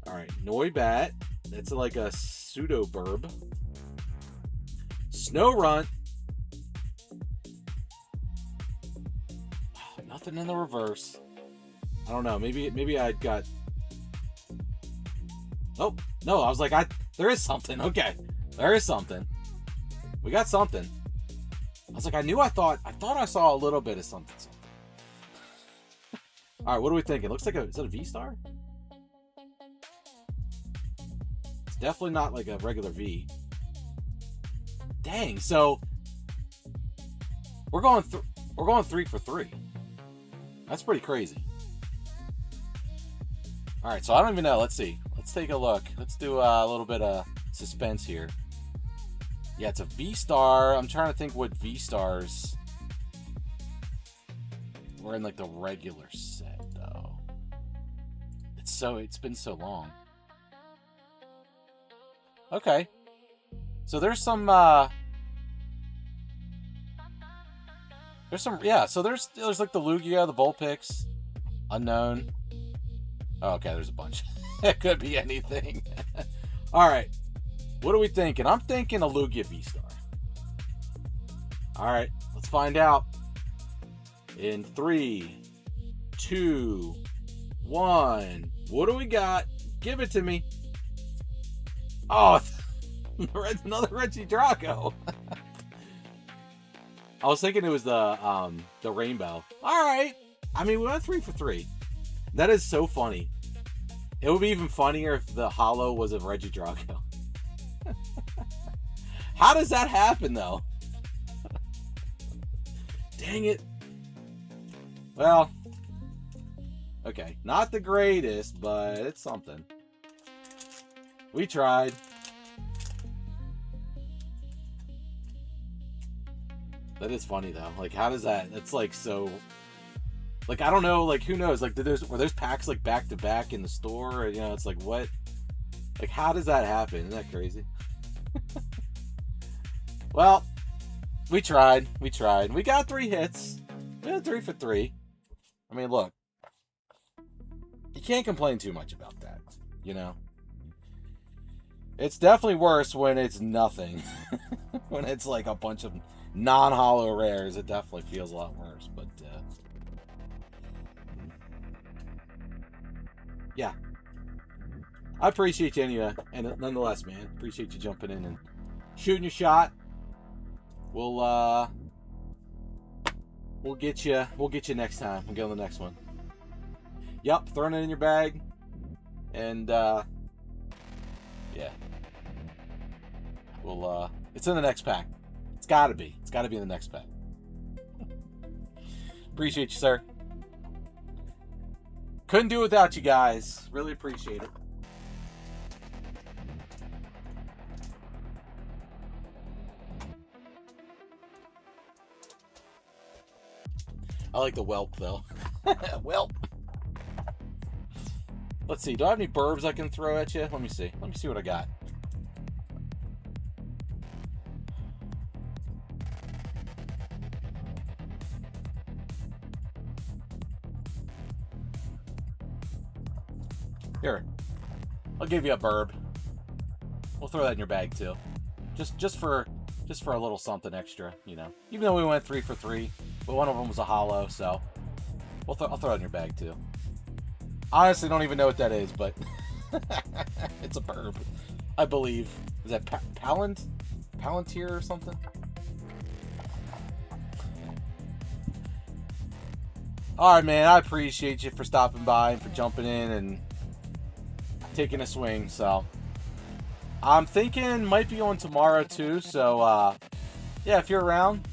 All right, Noibat. That's like a pseudo burb. Snorunt. Nothing in the reverse. I don't know. Maybe I got. Oh no! I was like, there is something. Okay, there is something. We got something. I was like, I thought I saw a little bit of something. All right, what are we thinking? Looks like is that a V-Star? It's definitely not like a regular V. Dang, so we're going 3 for 3. That's pretty crazy. All right, so I don't even know. Let's see. Let's take a look. Let's do a little bit of suspense here. Yeah, it's a V-Star. I'm trying to think what V-Stars were in like the regular set though. It's been so long. Okay. So there's some yeah, so there's like the Lugia, the Vulpix, Unknown. Oh, okay, there's a bunch. It could be anything. All right. What are we thinking? I'm thinking a Lugia V-Star. All right, let's find out. In 3, 2, 1. What do we got? Give it to me. Oh, another Reggie Draco. I was thinking it was the rainbow. All right. I mean, we went 3 for 3. That is so funny. It would be even funnier if the holo was a Reggie Draco. How does that happen, though? Dang it. Well, okay. Not the greatest, but it's something. We tried. That is funny, though. Like, how does that... It's, like, so... Like, I don't know, like, who knows? Like, were those packs, like, back-to-back in the store? Or, you know, it's like, what? Like, how does that happen? Isn't that crazy? Well, we tried. We tried. We got 3 hits. We had 3 for 3. I mean, look. You can't complain too much about that, you know? It's definitely worse when it's nothing. When it's, like, a bunch of non-holo rares, it definitely feels a lot worse, but, yeah. I appreciate you anyway, and nonetheless, man, appreciate you jumping in and shooting your shot. We'll get you next time. We'll get on the next one. Yep, throwing it in your bag, and yeah, we'll it's in the next pack. It's got to be in the next pack. Appreciate you, sir. Couldn't do it without you guys. Really appreciate it. I like the whelp, though. Whelp. Let's see. Do I have any burbs I can throw at you? Let me see. Let me see what I got. Here. I'll give you a burb. We'll throw that in your bag, too. Just for a little something extra, you know. Even though we went 3 for 3. But one of them was a holo, so I'll throw it in your bag, too. Honestly, don't even know what that is, but it's a burb, I believe. Is that Palantir or something? Alright, man, I appreciate you for stopping by and for jumping in and taking a swing, so I'm thinking might be on tomorrow too. So yeah, if you're around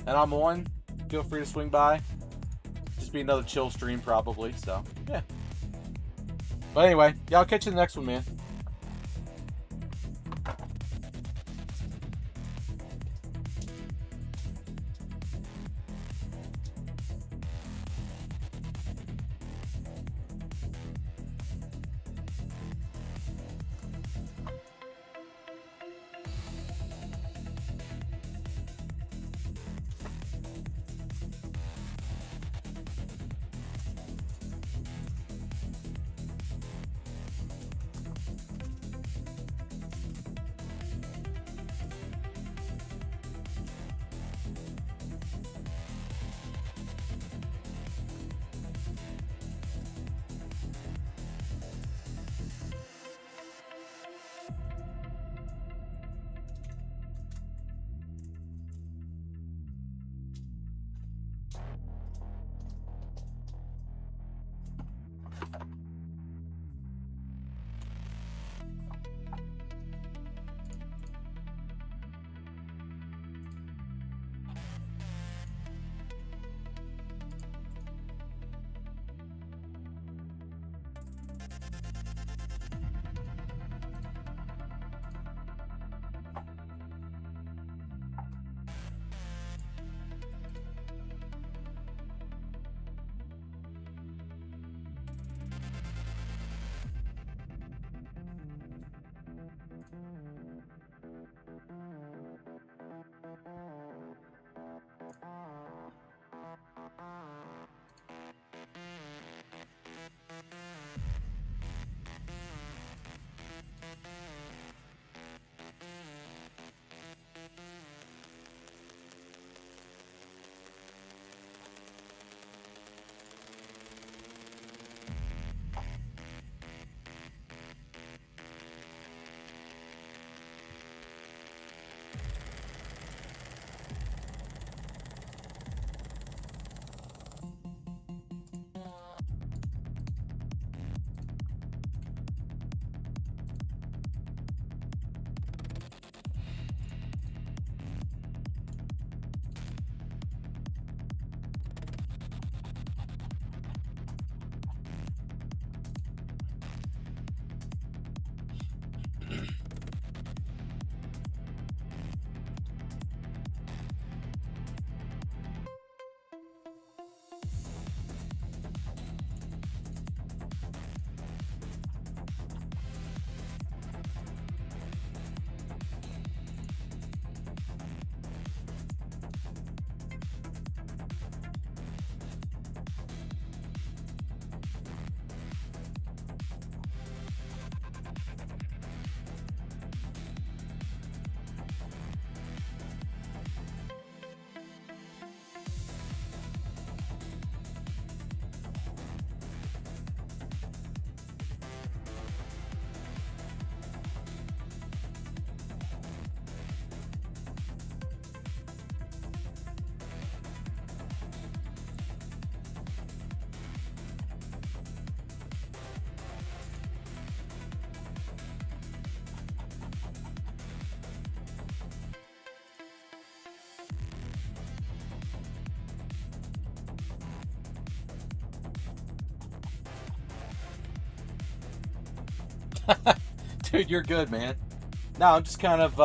and I'm on, feel free to swing by. Just be another chill stream probably. So yeah. But anyway, yeah, I'll catch you in the next one, man. Dude, you're good, man. No, I'm just kind of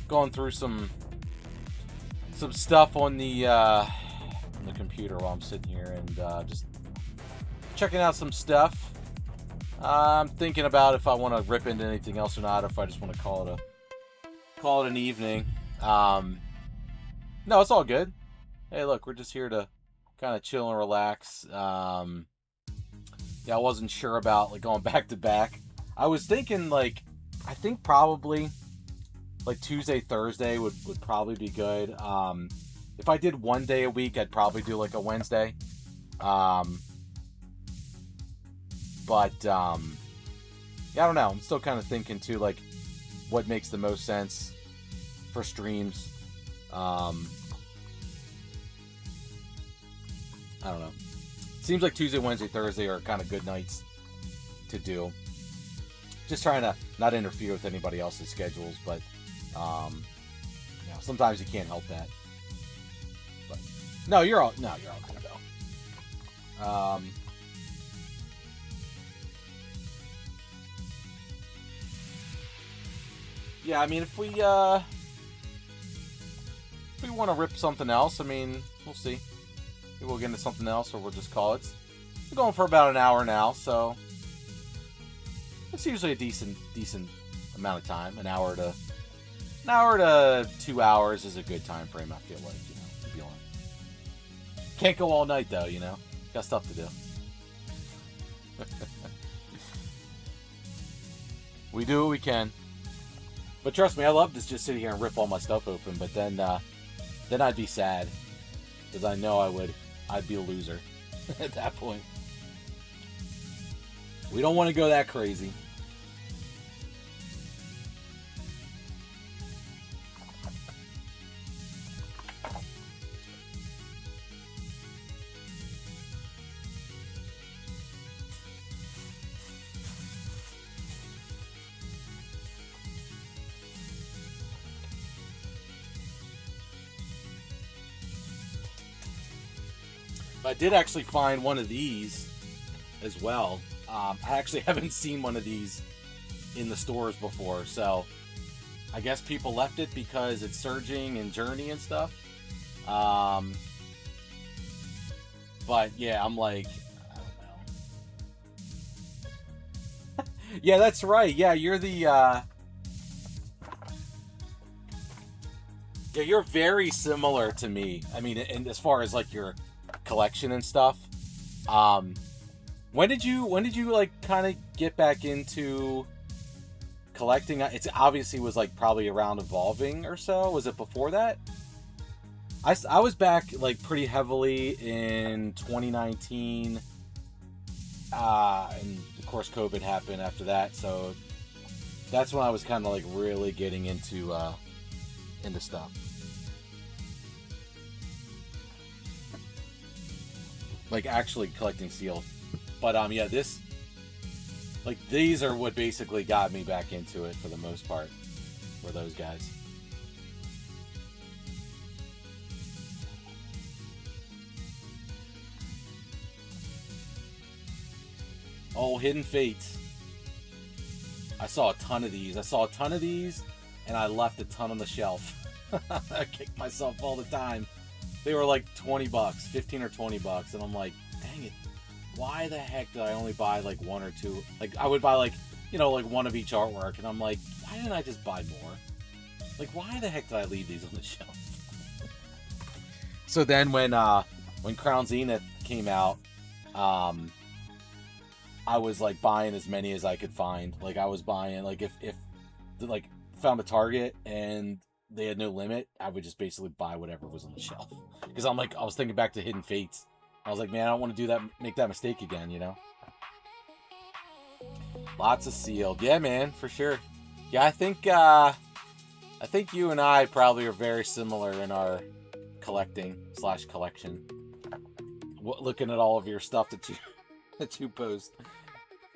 going through some stuff on the computer while I'm sitting here and just checking out some stuff. I'm thinking about if I want to rip into anything else or not, or if I just want to call it an evening. No, it's all good. Hey, look, we're just here to kind of chill and relax. Yeah, I wasn't sure about like going back to back. I was thinking I think probably like Tuesday, Thursday would probably be good. If I did one day a week, I'd probably do like a Wednesday. But yeah, I don't know. I'm still kind of thinking too, like what makes the most sense for streams. I don't know. Seems like Tuesday, Wednesday, Thursday are kind of good nights to do. just trying to not interfere with anybody else's schedules, but sometimes you can't help that. But no, you're all good though. Yeah, I mean, if we want to rip something else, I mean, we'll see. Maybe we'll get into something else, or we'll just call it. We're going for about an hour now, so it's usually a decent amount of time. An hour to 2 hours is a good time frame. I feel like, to be on. Can't go all night though, got stuff to do. We do what we can. But trust me, I love to just sit here and rip all my stuff open. But then I'd be sad, because I know I'd be a loser at that point. We don't want to go that crazy. I did actually find one of these as well. I actually haven't seen one of these in the stores before, so I guess people left it because it's surging and Journey and stuff. But yeah, I'm like, I don't know. Yeah, that's right. Yeah, you're the yeah, you're very similar to me. I mean, and as far as like your collection and stuff. When did you like kind of get back into collecting? It's obviously was like probably around Evolving or so. Was it before that? I was back like pretty heavily in 2019, and of course COVID happened after that, so that's when I was kind of like really getting into stuff. Like actually collecting sealed. But yeah, these are what basically got me back into it for the most part, were those guys. Oh, Hidden Fates. I saw a ton of these. And I left a ton on the shelf. I kick myself all the time. They were like $20, 15 or $20, and I'm like, dang it, why the heck did I only buy like one or two? Like, I would buy like, like one of each artwork, and I'm like, why didn't I just buy more? Like, why the heck did I leave these on the shelf? So then when Crown Zenith came out, I was like buying as many as I could find. Like, I was buying, like, if like found a Target and they had no limit, I would just basically buy whatever was on the shelf. Because I was thinking back to Hidden Fates. I was like, man, I don't want to do that, make that mistake again, Lots of sealed. Yeah, man, for sure. Yeah, I think you and I probably are very similar in our collecting/collection. Looking at all of your stuff that you post.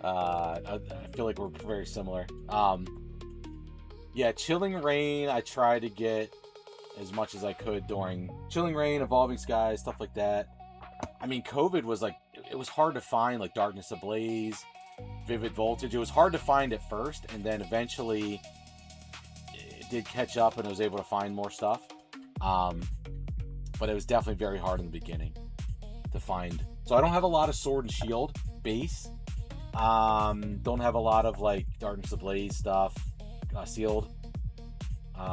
I feel like we're very similar. Yeah, Chilling Reign, I tried to get as much as I could during Chilling Reign, Evolving Skies, stuff like that. I mean, COVID was like, it was hard to find, like Darkness Ablaze, Vivid Voltage. It was hard to find at first, and then eventually it did catch up and I was able to find more stuff. But it was definitely very hard in the beginning to find. So I don't have a lot of Sword and Shield base. Don't have a lot of like Darkness Ablaze stuff. Sealed,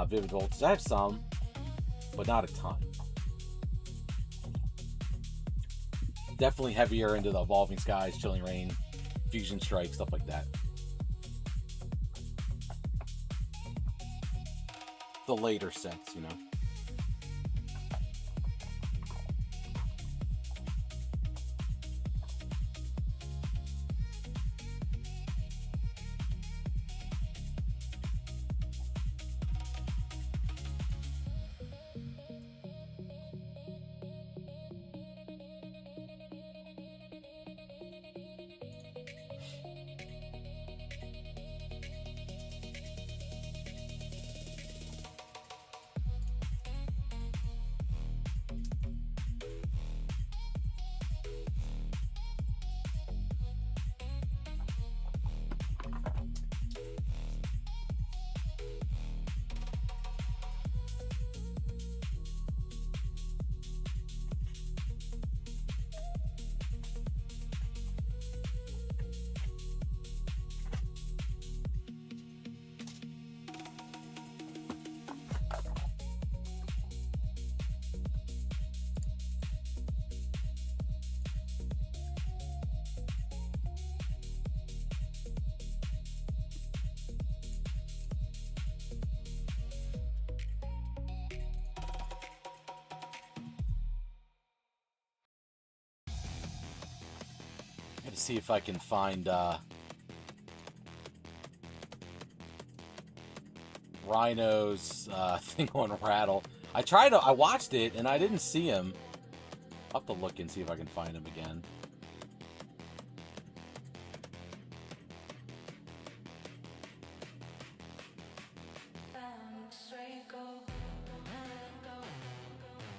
Vivid Voltage. I have some, but not a ton. Definitely heavier into the Evolving Skies, Chilling Reign, Fusion Strike, stuff like that. The later sets, see if I can find Rhino's thing on Rattle. I watched it and I didn't see him. I'll have to look and see if I can find him again.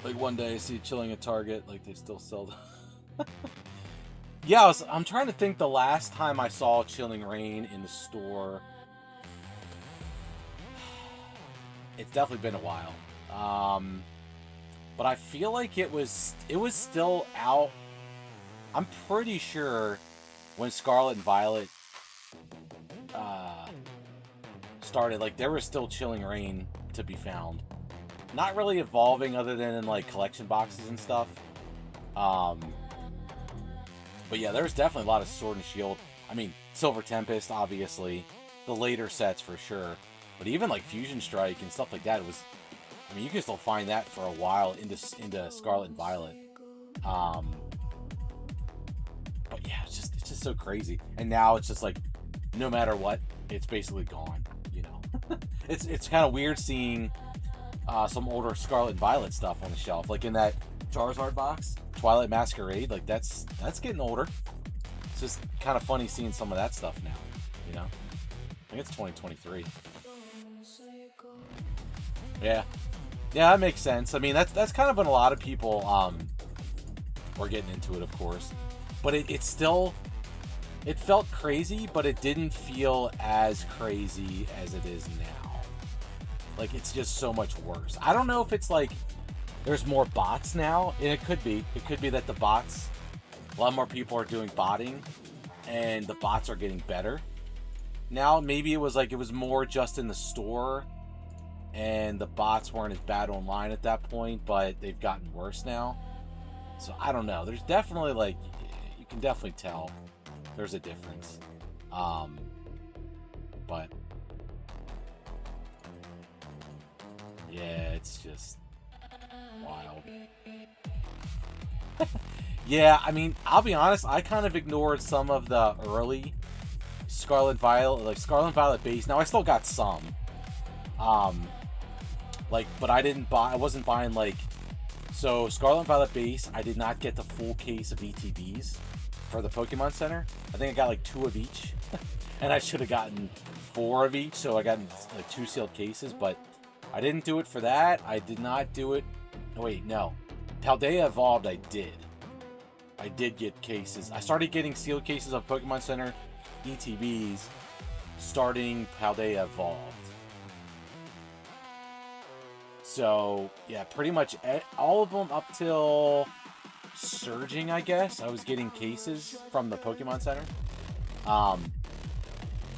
Like one day I see chilling at Target, like they still sell them. Yeah, I'm trying to think the last time I saw Chilling Reign in the store. It's definitely been a while. But I feel like it was still out. I'm pretty sure when Scarlet and Violet started, like there was still Chilling Reign to be found. Not really evolving other than in like collection boxes and stuff. But yeah, there's definitely a lot of Sword and Shield. I mean, Silver Tempest, obviously. The later sets for sure. But even like Fusion Strike and stuff like that, it was... I mean, you can still find that for a while into Scarlet and Violet. But yeah, it's just so crazy. And now it's just like, no matter what, it's basically gone, you know? It's kind of weird seeing some older Scarlet and Violet stuff on the shelf. Like in that Charizard box, Twilight Masquerade, like that's getting older. It's just kind of funny seeing some of that stuff now, you know? I think it's 2023. Yeah. Yeah, that makes sense. I mean, that's kind of when a lot of people were getting into it, of course. But it still... It felt crazy, but it didn't feel as crazy as it is now. Like, it's just so much worse. I don't know if it's like... There's more bots now, and it could be. It could be that the bots... A lot more people are doing botting, and the bots are getting better. Now, maybe it was like it was more just in the store, and the bots weren't as bad online at that point, but they've gotten worse now. So, I don't know. There's definitely, like... You can definitely tell there's a difference. But... Yeah, it's just... wild. Yeah, I mean, I'll be honest, I kind of ignored some of the early Scarlet Violet, like Scarlet Violet base. Now I still got some. Like, but I wasn't buying like, so Scarlet Violet base, I did not get the full case of ETBs for the Pokemon Center. I think I got like 2 of each. And I should have gotten 4 of each, so I got like 2 sealed cases, but I didn't do it for that. I did not do it. Oh, wait, no. Paldea Evolved, I did. I did get cases. I started getting sealed cases of Pokemon Center ETBs starting Paldea Evolved. So, yeah, pretty much all of them up till Surging, I guess. I was getting cases from the Pokemon Center.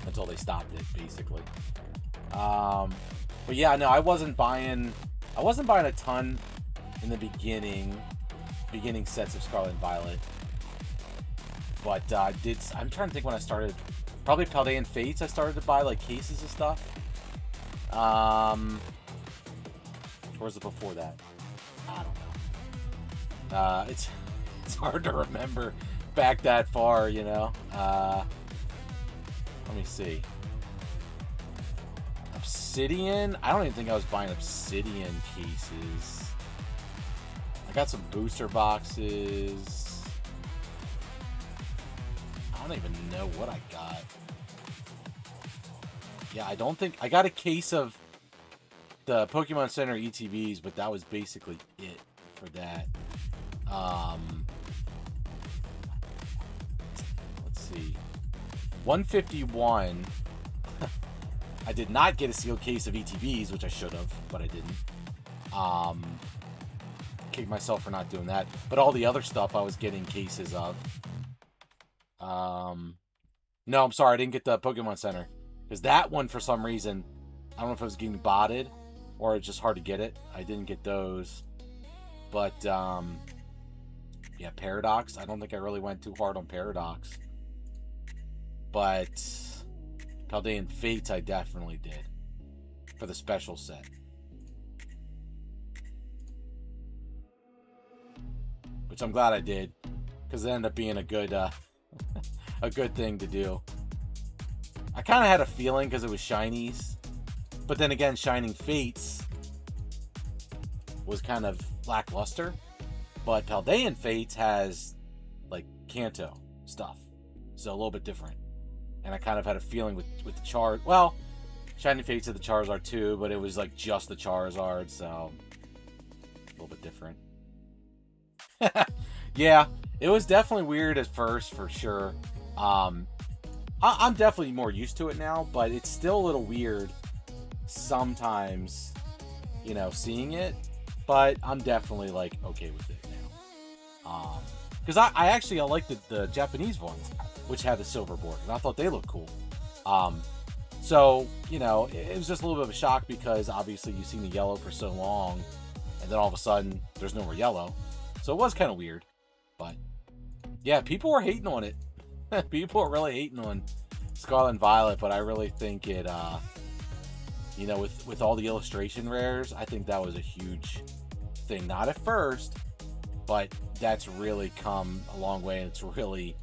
Until they stopped it, basically. But yeah, no, I wasn't buying a ton in the beginning sets of Scarlet and Violet. But I'm trying to think when I started, probably Paldean Fates, I started to buy like cases of stuff. Or was it before that? I don't know. It's hard to remember back that far, you know. Let me see. Obsidian? I don't even think I was buying Obsidian cases. I got some booster boxes. I don't even know what I got. Yeah, I don't think... I got a case of the Pokemon Center ETBs, but that was basically it for that. Let's see. 151. I did not get a sealed case of ETBs, which I should have, but I didn't. Kick myself for not doing that. But all the other stuff I was getting cases of. No, I'm sorry, I didn't get the Pokemon Center. Because that one, for some reason, I don't know if it was getting botted or it's just hard to get it. I didn't get those. But, yeah, Paradox. I don't think I really went too hard on Paradox. But Paldean Fates I definitely did. For the special set. Which I'm glad I did. Because it ended up being a good a good thing to do. I kind of had a feeling because it was shinies, but then again, Shining Fates was kind of lackluster. But Paldean Fates has like Kanto stuff, so a little bit different. And I kind of had a feeling with the Charizard. Well, Shining Fates of the Charizard too, but it was like just the Charizard, so a little bit different. Yeah, it was definitely weird at first, for sure. I'm definitely more used to it now, but it's still a little weird sometimes, you know, seeing it. But I'm definitely like okay with it now. Because I actually like the Japanese ones, which had the silver board, and I thought they looked cool. So, you know, it was just a little bit of a shock because obviously you've seen the yellow for so long, and then all of a sudden there's no more yellow. So it was kind of weird. But yeah, people were hating on it. People were really hating on Scarlet and Violet, but I really think it, you know, with all the illustration rares, I think that was a huge thing. Not at first, but that's really come a long way, and it's really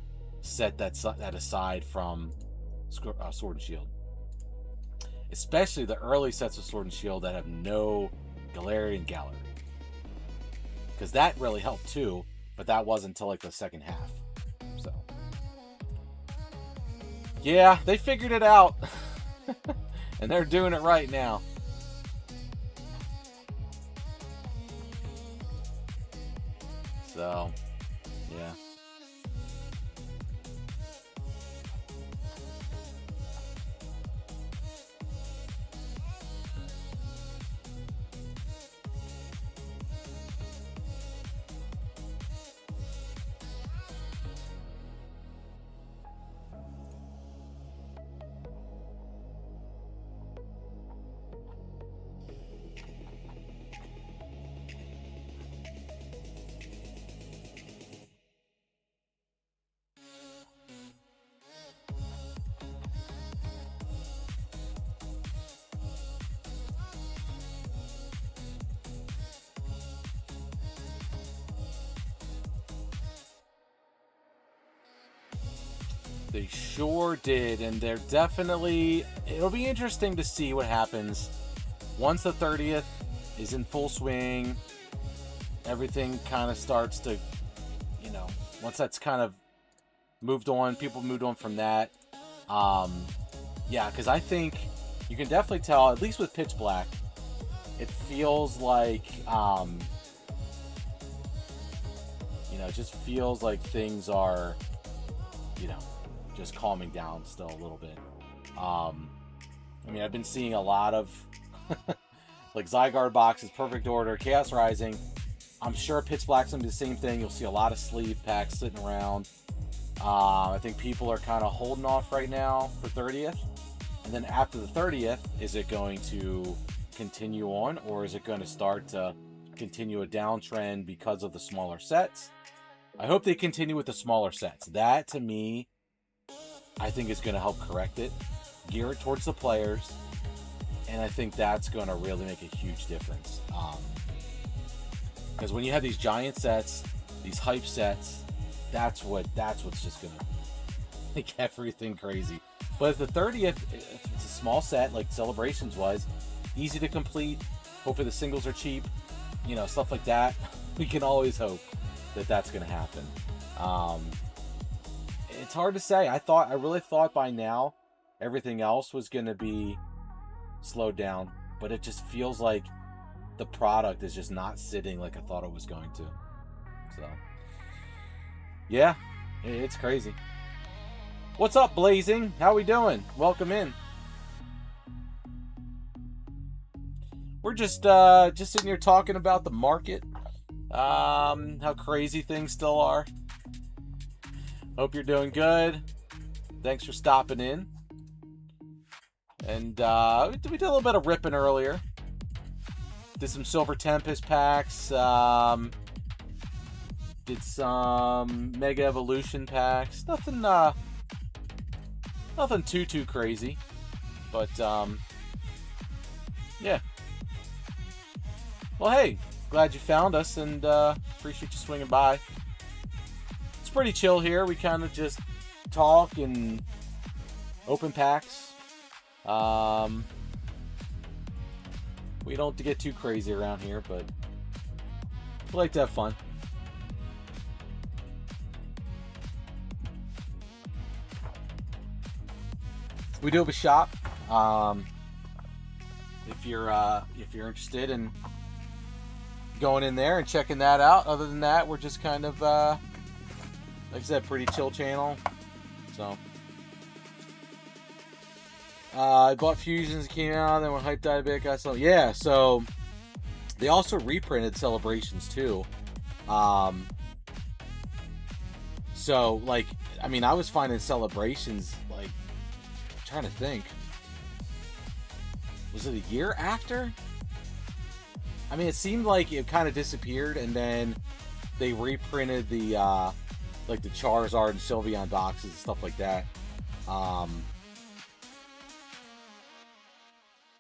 set that aside from Sword and Shield. Especially the early sets of Sword and Shield that have no Galarian Gallery. Because that really helped too, but that wasn't until like the second half. So, yeah, they figured it out. And they're doing it right now. So, yeah. They sure did, and they're definitely... It'll be interesting to see what happens once the 30th is in full swing. Everything kind of starts to, you know, once that's kind of moved on, people moved on from that. Yeah, because I think you can definitely tell, at least with Pitch Black, it feels like, you know, it just feels like things are, you know, just calming down still a little bit. I mean, I've been seeing a lot of like Zygarde boxes, Perfect Order, Chaos Rising. I'm sure Pitch Black's gonna be the same thing. You'll see a lot of sleeve packs sitting around. I think people are kind of holding off right now for 30th. And then after the 30th, is it going to continue on, or is it going to start to continue a downtrend because of the smaller sets? I hope they continue with the smaller sets. That, to me, I think is going to help correct it, gear it towards the players, and I think that's going to really make a huge difference. Because when you have these giant sets, these hype sets, that's what's just going to make everything crazy. But if the 30th, if it's a small set like Celebrations was, easy to complete, hopefully the singles are cheap, you know, stuff like that, we can always hope that that's going to happen. It's hard to say. I really thought by now everything else was going to be slowed down, but it just feels like the product is just not sitting like I thought it was going to. So, yeah, it's crazy. What's up, Blazing? How we doing? Welcome in. We're just sitting here talking about the market, how crazy things still are. Hope you're doing good. Thanks for stopping in. And we did a little bit of ripping earlier. Did some Silver Tempest packs. Did some Mega Evolution packs. Nothing too crazy. But yeah. Well, hey, glad you found us, and appreciate you swinging by. It's pretty chill here. We kind of just talk and open packs. We don't get too crazy around here, but we like to have fun. We do have a shop. If you're interested in going in there and checking that out. Other than that, we're just kind of like I said, pretty chill channel. So I bought Fusions, came out, then when Hype died a bit, got some. Yeah, so they also reprinted Celebrations too. So like, I mean, I was finding Celebrations like, I'm trying to think. Was it a year after? I mean, it seemed like it kind of disappeared, and then they reprinted the like the Charizard and Sylveon boxes and stuff like that.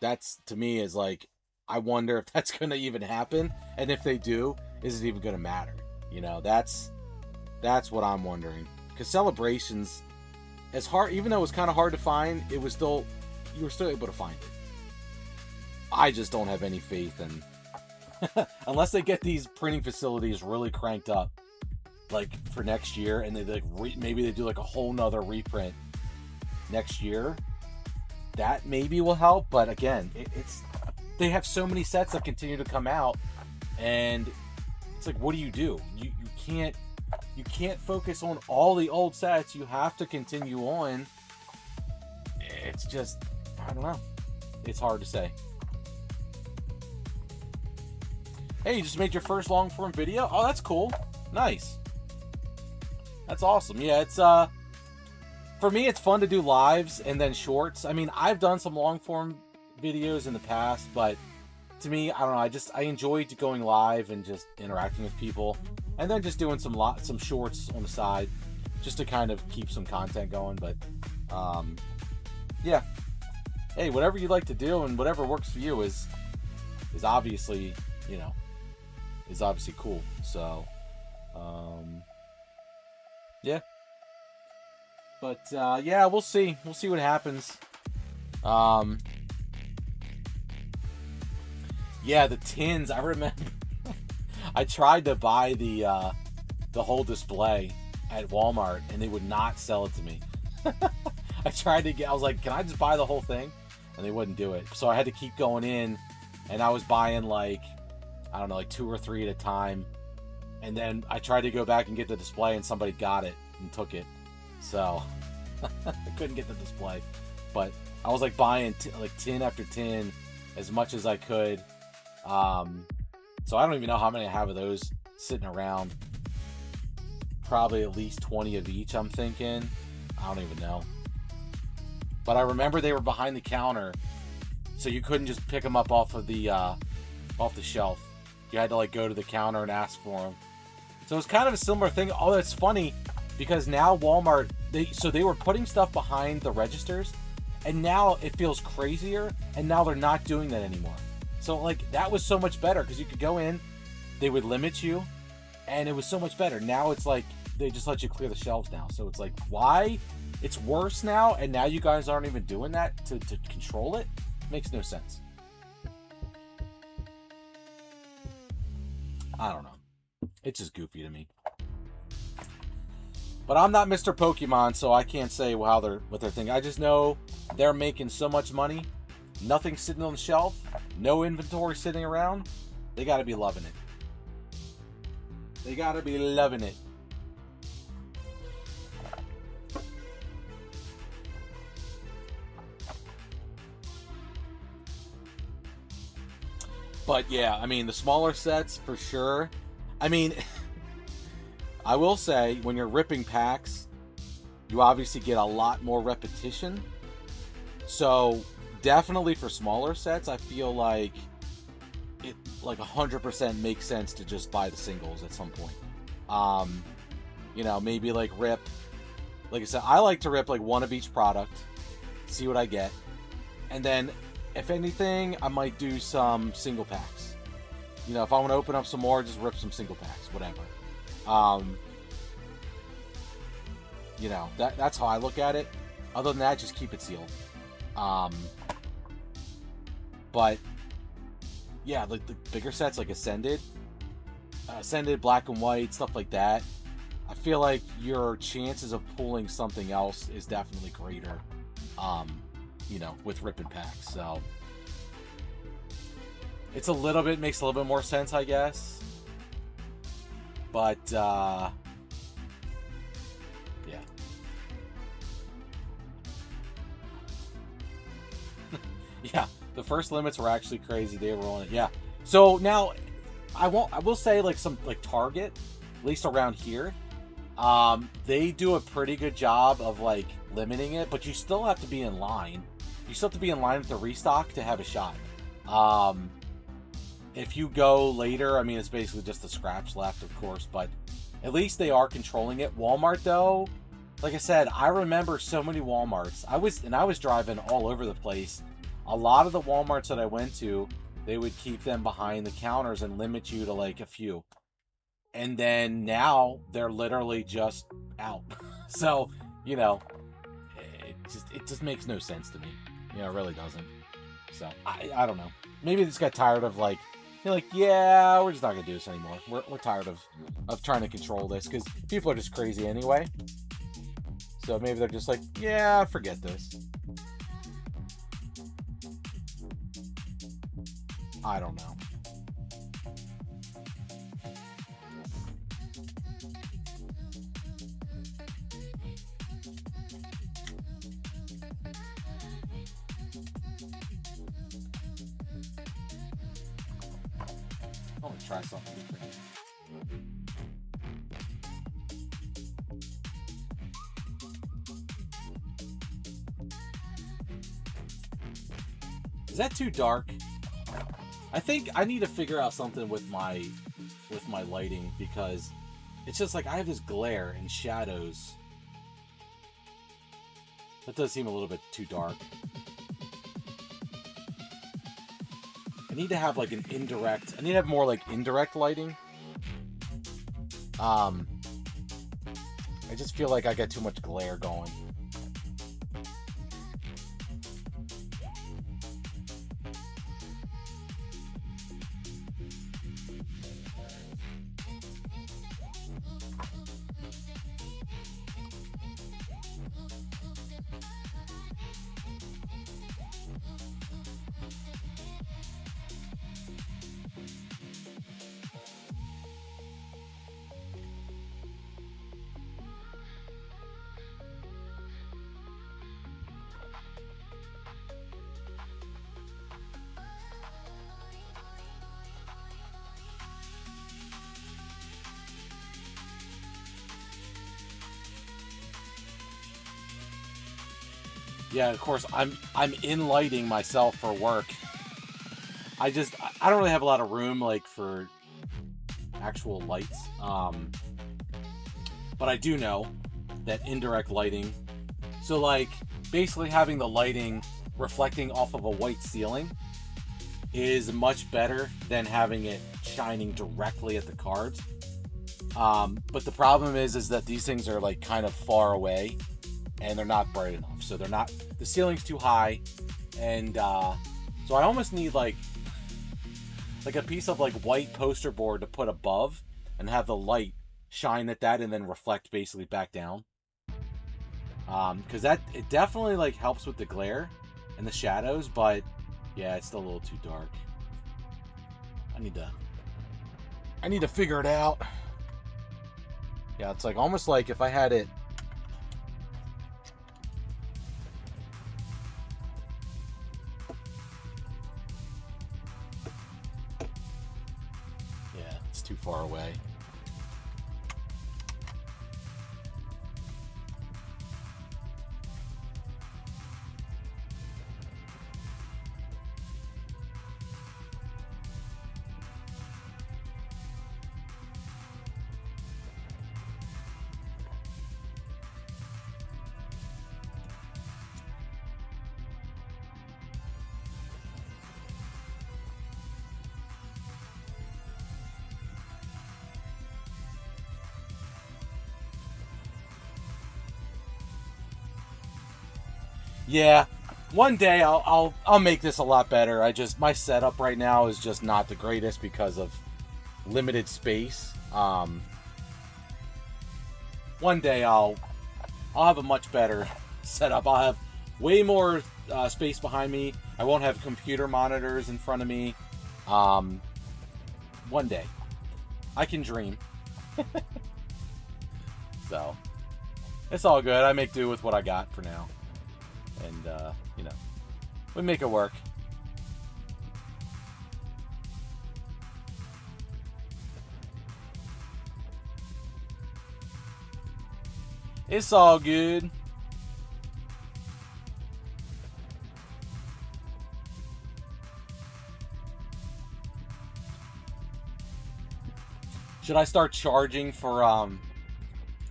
That's, to me, is like, I wonder if that's going to even happen, and if they do, is it even going to matter? You know, that's what I'm wondering. Because Celebrations, as hard, even though it was kind of hard to find, it was still, you were still able to find it. I just don't have any faith in, unless they get these printing facilities really cranked up, like for next year, and they like maybe they do like a whole nother reprint next year. That maybe will help, but again, it's they have so many sets that continue to come out, and it's like, what do? You can't focus on all the old sets. You have to continue on. It's just, I don't know. It's hard to say. Hey, you just made your first long form video? Oh, that's cool. Nice. That's awesome. Yeah, it's for me, it's fun to do lives and then shorts. I mean, I've done some long form videos in the past, but to me, I don't know. I enjoy going live and just interacting with people, and then just doing some shorts on the side, just to kind of keep some content going. But yeah. Hey, whatever you like to do and whatever works for you is obviously, you know, is obviously cool. So yeah. But yeah, we'll see. We'll see what happens. Yeah, the tins. I remember I tried to buy the whole display at Walmart, and they would not sell it to me. I was like, can I just buy the whole thing? And they wouldn't do it. So I had to keep going in, and I was buying like, I don't know, like 2 or 3 at a time. And then I tried to go back and get the display, and somebody got it and took it. So I couldn't get the display, but I was like buying like tin after tin as much as I could. So I don't even know how many I have of those sitting around. Probably at least 20 of each, I'm thinking. I don't even know. But I remember they were behind the counter, so you couldn't just pick them up off the shelf. You had to like go to the counter and ask for them. So it's kind of a similar thing. Oh, that's funny, because now Walmart, they were putting stuff behind the registers, and now it feels crazier, and now they're not doing that anymore. So like, that was so much better, because you could go in, they would limit you, and it was so much better. Now it's like they just let you clear the shelves now. So it's like, why? It's worse now, and now you guys aren't even doing that to control it? Makes no sense. I don't know. It's just goofy to me. But I'm not Mr. Pokemon, so I can't say what they're thinking. I just know they're making so much money. Nothing sitting on the shelf. No inventory sitting around. They got to be loving it. They got to be loving it. But yeah, I mean, the smaller sets for sure. I mean, I will say, when you're ripping packs, you obviously get a lot more repetition. So definitely for smaller sets, I feel like it like 100% makes sense to just buy the singles at some point. You know, maybe like rip, like I said, I like to rip like one of each product, see what I get, and then if anything, I might do some single packs. You know, if I want to open up some more, just rip some single packs, whatever. You know, that's how I look at it. Other than that, just keep it sealed. But yeah, like the bigger sets like Ascended, Black and White, stuff like that. I feel like your chances of pulling something else is definitely greater, you know, with rip and packs. So it's makes a little bit more sense, I guess. But yeah. Yeah, the first limits were actually crazy. They were on it. Yeah. So now I will say like some like Target, at least around here, they do a pretty good job of like limiting it, but you still have to be in line. You still have to be in line with the restock to have a shot. If you go later, I mean, it's basically just the scraps left, of course, but at least they are controlling it. Walmart, though, like I said, I remember so many Walmarts. I was driving all over the place. A lot of the Walmarts that I went to, they would keep them behind the counters and limit you to like a few. And then now they're literally just out. So, you know, it just makes no sense to me. You know, it really doesn't. So I don't know. Maybe they just got tired of like, you're like, yeah, we're just not gonna do this anymore. We're tired of trying to control this because people are just crazy anyway. So maybe they're just like, yeah, forget this. I don't know. I want to try something different. Is that too dark? I think I need to figure out something with my lighting because it's just like I have this glare and shadows. That does seem a little bit too dark. I need to have like an indirect. I need to have more like indirect lighting. I just feel like I got too much glare going. Yeah, of course, I'm in lighting myself for work. I don't really have a lot of room like for actual lights. But I do know that indirect lighting. So like basically having the lighting reflecting off of a white ceiling is much better than having it shining directly at the cards. But the problem is that these things are like kind of far away and they're not bright enough. So they're not, the ceiling's too high. And so I almost need like a piece of like white poster board to put above and have the light shine at that and then reflect basically back down. Because it definitely like helps with the glare and the shadows, but yeah, it's still a little too dark. I need to figure it out. Yeah, it's like almost like if I had it. Yeah, it's too far away. Yeah, one day I'll make this a lot better. My setup right now is just not the greatest because of limited space. One day I'll have a much better setup. I'll have way more space behind me. I won't have computer monitors in front of me. One day, I can dream. So it's all good. I make do with what I got for now, and we make it work. It's all good. Should I start charging for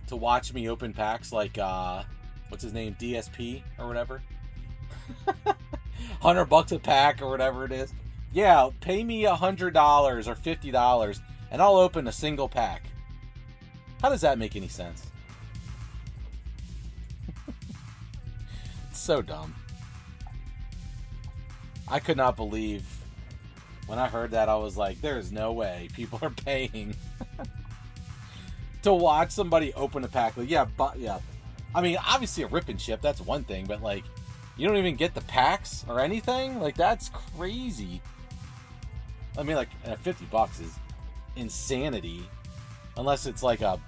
to watch me open packs like what's his name, DSP or whatever? $100 a pack or whatever it is. Yeah, pay me $100 or $50 and I'll open a single pack. How does that make any sense? It's so dumb. I could not believe when I heard that. I was like, there's no way people are paying to watch somebody open a pack. Like, yeah. I mean, obviously a rip and ship, that's one thing, but like, you don't even get the packs or anything? Like, that's crazy. I mean, like, $50 is insanity. Unless it's like a,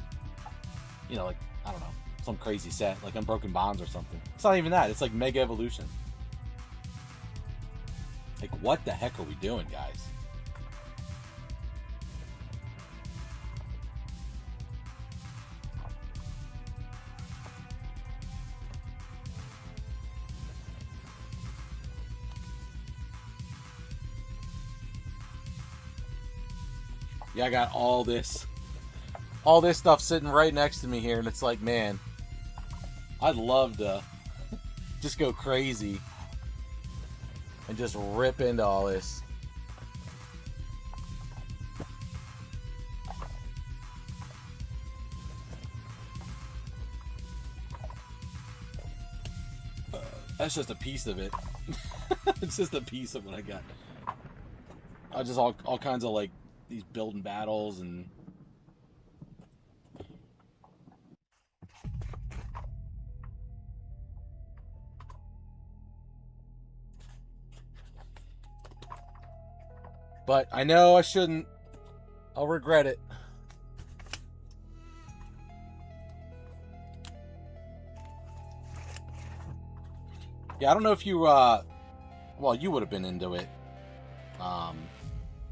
like, I don't know, some crazy set, like Unbroken Bonds or something. It's not even that. It's like Mega Evolution. Like, what the heck are we doing, guys? Yeah, I got all this stuff sitting right next to me here, and it's like, man, I'd love to just go crazy and just rip into all this. That's just a piece of it. It's just a piece of what I got. I just all kinds of like these building battles and but I know I shouldn't. I'll regret it. Yeah, I don't know if you well, you would have been into it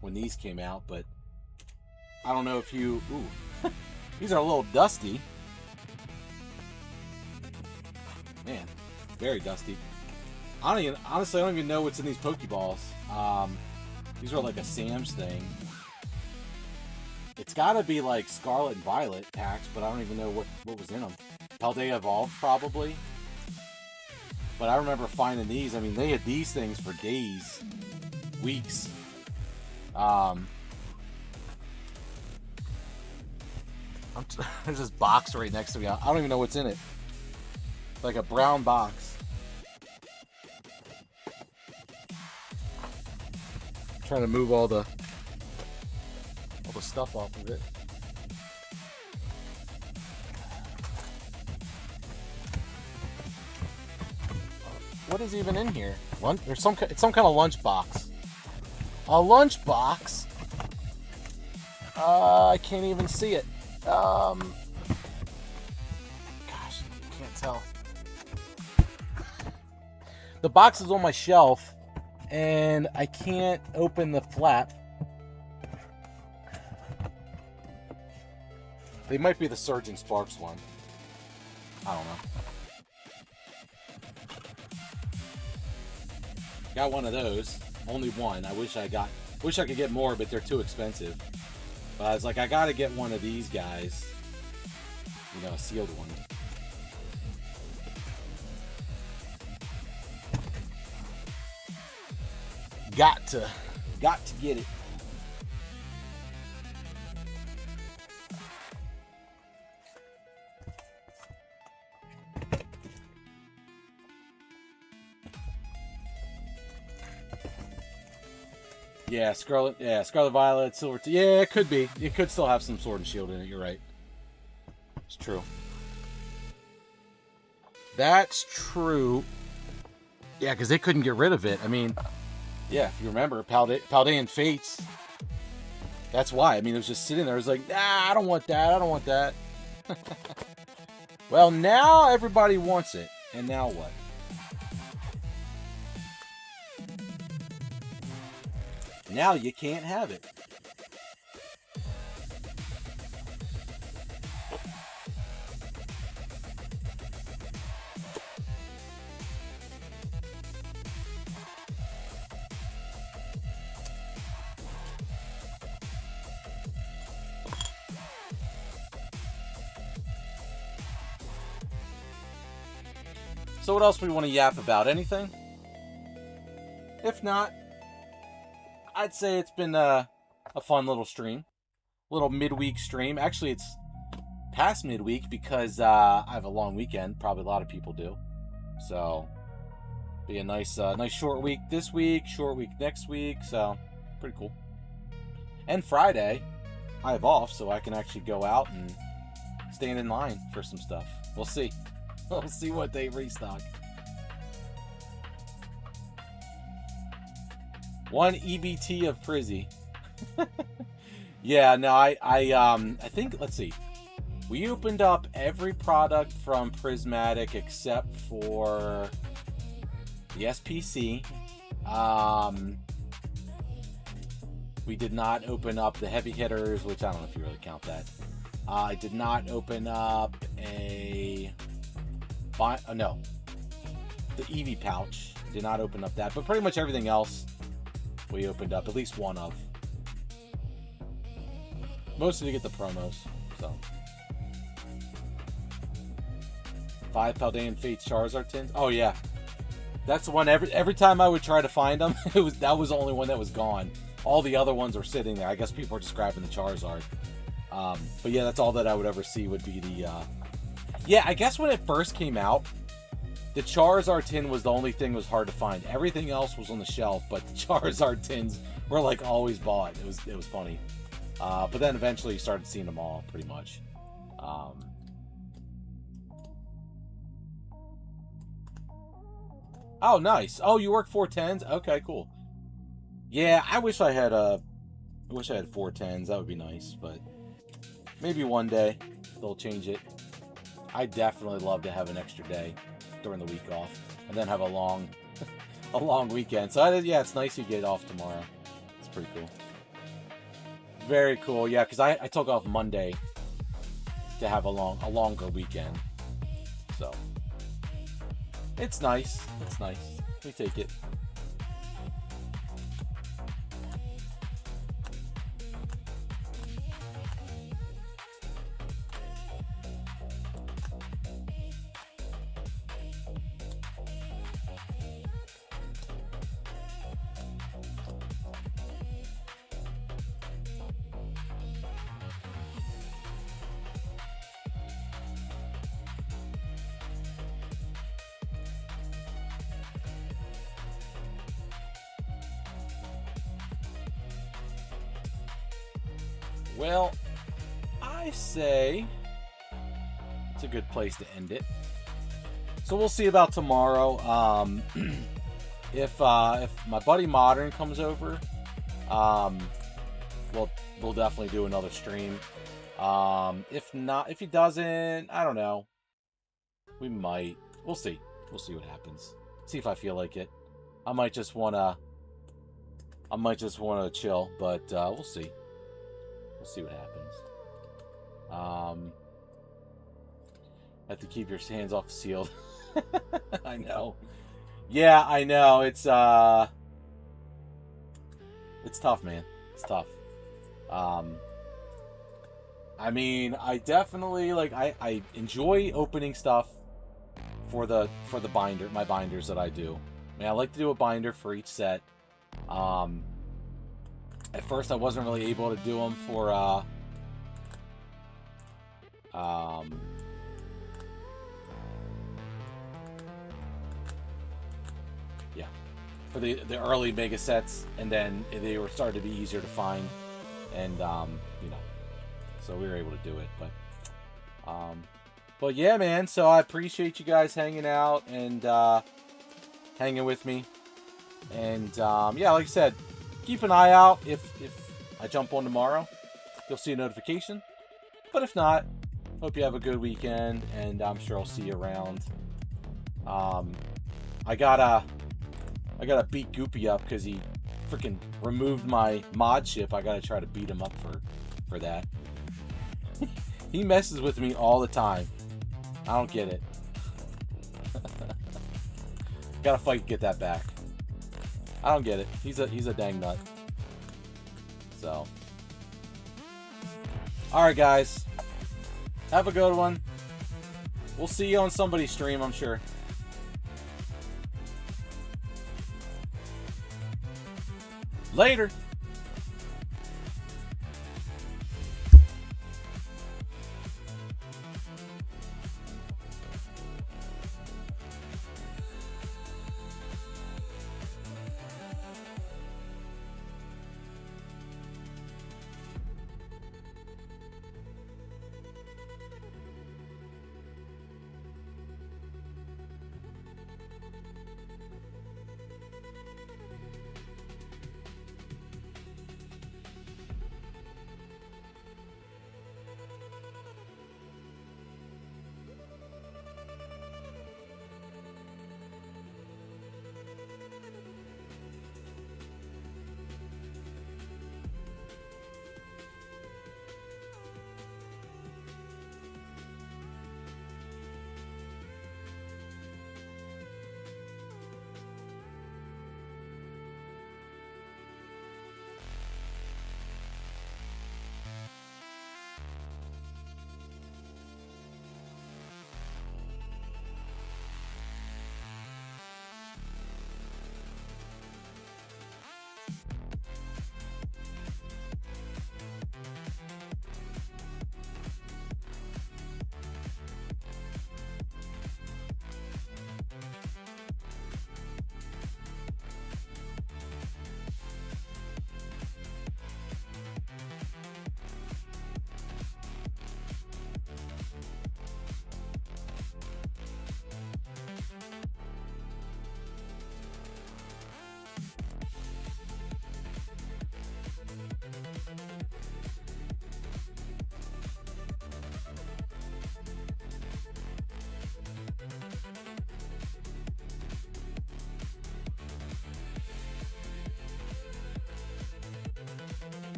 when these came out, but I don't know if you ooh. These are a little dusty. Man, very dusty. Honestly, I don't even know what's in these Pokeballs. These are like a Sam's thing. It's got to be like Scarlet and Violet packs, but I don't even know what was in them. Paldea Evolved, probably. But I remember finding these. I mean, they had these things for days, weeks. There's this box right next to me. I don't even know what's in it. Like a brown box. Trying to move all the stuff off of it. What is even in here? It's some kind of lunch box. A lunch box? I can't even see it. Gosh, can't tell. The box is on my shelf, and I can't open the flap. They might be the Surging Sparks one. I don't know. Got one of those. Only one. I wish I could get more, but they're too expensive. But I was like, I gotta get one of these guys. A sealed one. Got to get it. Scarlet Violet, Silver. Yeah, it could be. It could still have some Sword and Shield in it. You're right. It's true. That's true. Yeah, because they couldn't get rid of it. I mean, yeah, if you remember, Paldean Fates. That's why. I mean, it was just sitting there. It was like, nah, I don't want that. I don't want that. Well, now everybody wants it. And now what? Now you can't have it. So what else we want to yap about? Anything? If not, I'd say it's been a fun little stream. Little midweek stream. Actually, it's past midweek because I have a long weekend. Probably a lot of people do. So, be a nice short week this week, short week next week. So, pretty cool. And Friday, I have off, so I can actually go out and stand in line for some stuff. We'll see. We'll see what they restock. One EBT of Prizzy. Yeah, no, I think, let's see. We opened up every product from Prismatic except for the SPC. We did not open up the heavy hitters, which I don't know if you really count that. I did not open up no, the Eevee pouch. Did not open up that, but pretty much everything else we opened up at least one of. Mostly to get the promos. So 5 Paldean Fates Charizard tins. Oh yeah, that's the one. Every time I would try to find them, that was the only one that was gone. All the other ones were sitting there. I guess people were just grabbing the Charizard. But yeah, that's all that I would ever see would be the. Yeah, I guess when it first came out, the Charizard tin was the only thing that was hard to find. Everything else was on the shelf, but the Charizard tins were like always bought. It was funny. But then eventually you started seeing them all pretty much. Oh, nice. Oh, you work 410s? Okay, cool. Yeah, I wish I had 410s. That would be nice, but maybe one day they'll change it. I definitely love to have an extra day during the week off, and then have a long weekend. So yeah, it's nice you get off tomorrow. It's pretty cool. Very cool. Yeah, because I took off Monday to have a longer weekend. So it's nice. It's nice. We take it. Well, I say it's a good place to end it. So we'll see about tomorrow. If my buddy Modern comes over, we'll definitely do another stream. If not, if he doesn't, I don't know. We might. We'll see. We'll see what happens. See if I feel like it. I might just wanna chill, but we'll see. We'll see what happens. Have to keep your hands off the sealed. I know. Yeah, I know. It's tough, man. It's tough. I mean, I definitely I enjoy opening stuff for the binder, my binders that I do. I mean, I like to do a binder for each set. At first, I wasn't really able to do them for for the early mega sets, and then they were starting to be easier to find, and you know, so we were able to do it. But yeah, man. So I appreciate you guys hanging out and hanging with me, and yeah, like I said, keep an eye out. If I jump on tomorrow, you'll see a notification. But if not, hope you have a good weekend, and I'm sure I'll see you around. I gotta beat Goopy up because he freaking removed my mod ship. I gotta try to beat him up for that. He messes with me all the time. I don't get it. Gotta fight to get that back. I don't get it. He's a dang nut. So, all right, guys. Have a good one. We'll see you on somebody's stream, I'm sure. Later.